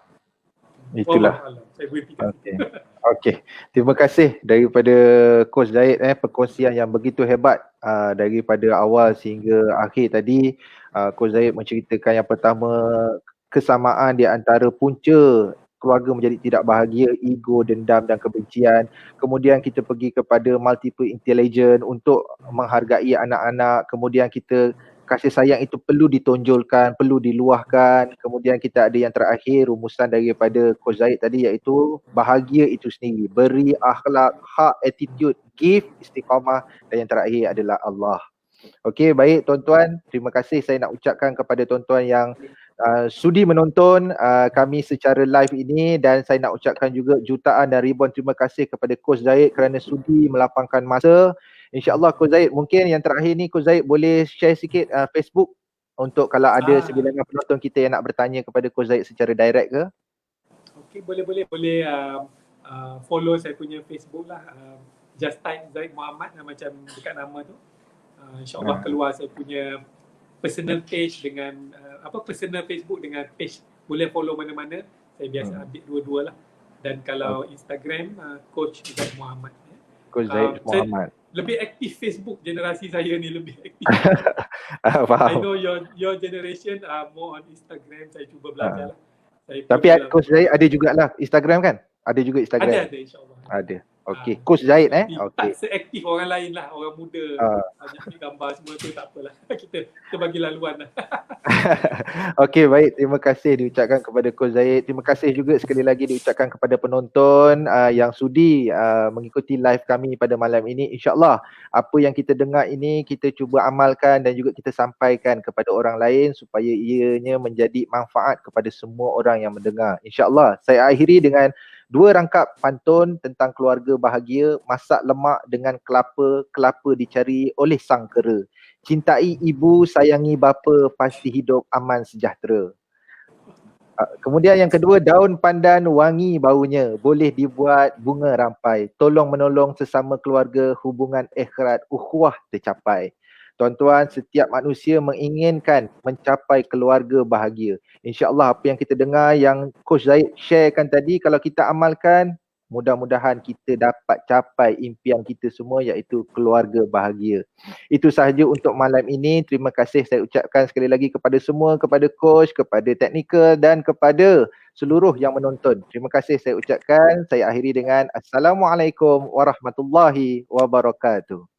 Itulah. Saya berhentikan. Okey. Terima kasih daripada Coach Zahid, perkongsian yang begitu hebat daripada awal sehingga akhir tadi. Coach Zahid menceritakan yang pertama, kesamaan di antara punca keluarga menjadi tidak bahagia, ego, dendam dan kebencian. Kemudian kita pergi kepada multiple intelligence untuk menghargai anak-anak. Kemudian kita kasih sayang itu perlu ditonjolkan, perlu diluahkan. Kemudian kita ada yang terakhir, rumusan daripada Coach Zahid tadi, iaitu bahagia itu sendiri. Beri, akhlak, hak, attitude, give, istiqamah, dan yang terakhir adalah Allah. Okey, baik tuan-tuan, terima kasih saya nak ucapkan kepada tuan-tuan yang sudi menonton kami secara live ini, dan saya nak ucapkan juga jutaan dan ribuan terima kasih kepada Coach Zahid kerana sudi melapangkan masa. InsyaAllah Coach Zahid, mungkin yang terakhir ni Coach Zahid boleh share sikit Facebook untuk kalau ada sebilangan penonton kita yang nak bertanya kepada Coach Zahid secara direct ke? Okey, boleh follow saya punya Facebook lah. Just type Zahid Muhammad macam dekat nama tu. InsyaAllah keluar saya punya personal page dengan personal Facebook dengan page. Boleh follow mana-mana. Saya biasa update dua-dua lah. Dan kalau Instagram, Coach Zahid Muhammad. Coach Zahid Muhammad. Lebih aktif Facebook, generasi saya ni lebih aktif. Faham. I know your generation more on Instagram. Saya cuba belajar lah. Tapi Coach Zahid ada jugalah Instagram kan? Ada juga Instagram? Ada insyaAllah. Ada. Okey, Coach Zahid okey. Tak seaktif orang lain lah, orang muda. Banyak ambil gambar semua tu, tak apalah. Kita bagi laluan lah. Okey, baik, terima kasih diucapkan kepada Coach Zahid. Terima kasih juga sekali lagi diucapkan kepada penonton yang sudi mengikuti live kami pada malam ini. InsyaAllah apa yang kita dengar ini kita cuba amalkan dan juga kita sampaikan kepada orang lain supaya ianya menjadi manfaat kepada semua orang yang mendengar. InsyaAllah saya akhiri dengan dua rangkap pantun tentang keluarga bahagia. Masak lemak dengan kelapa, kelapa dicari oleh sang kera. Cintai ibu, sayangi bapa, pasti hidup aman sejahtera. Kemudian yang kedua, daun pandan wangi baunya, boleh dibuat bunga rampai. Tolong menolong sesama keluarga, hubungan akhirat ukhuwah tercapai. Tuan-tuan, setiap manusia menginginkan mencapai keluarga bahagia. InsyaAllah apa yang kita dengar, yang Coach Zahid sharekan tadi, kalau kita amalkan, mudah-mudahan kita dapat capai impian kita semua, iaitu keluarga bahagia. Itu sahaja untuk malam ini. Terima kasih saya ucapkan sekali lagi kepada semua, kepada Coach, kepada teknikal dan kepada seluruh yang menonton. Terima kasih saya ucapkan. Saya akhiri dengan Assalamualaikum warahmatullahi wabarakatuh.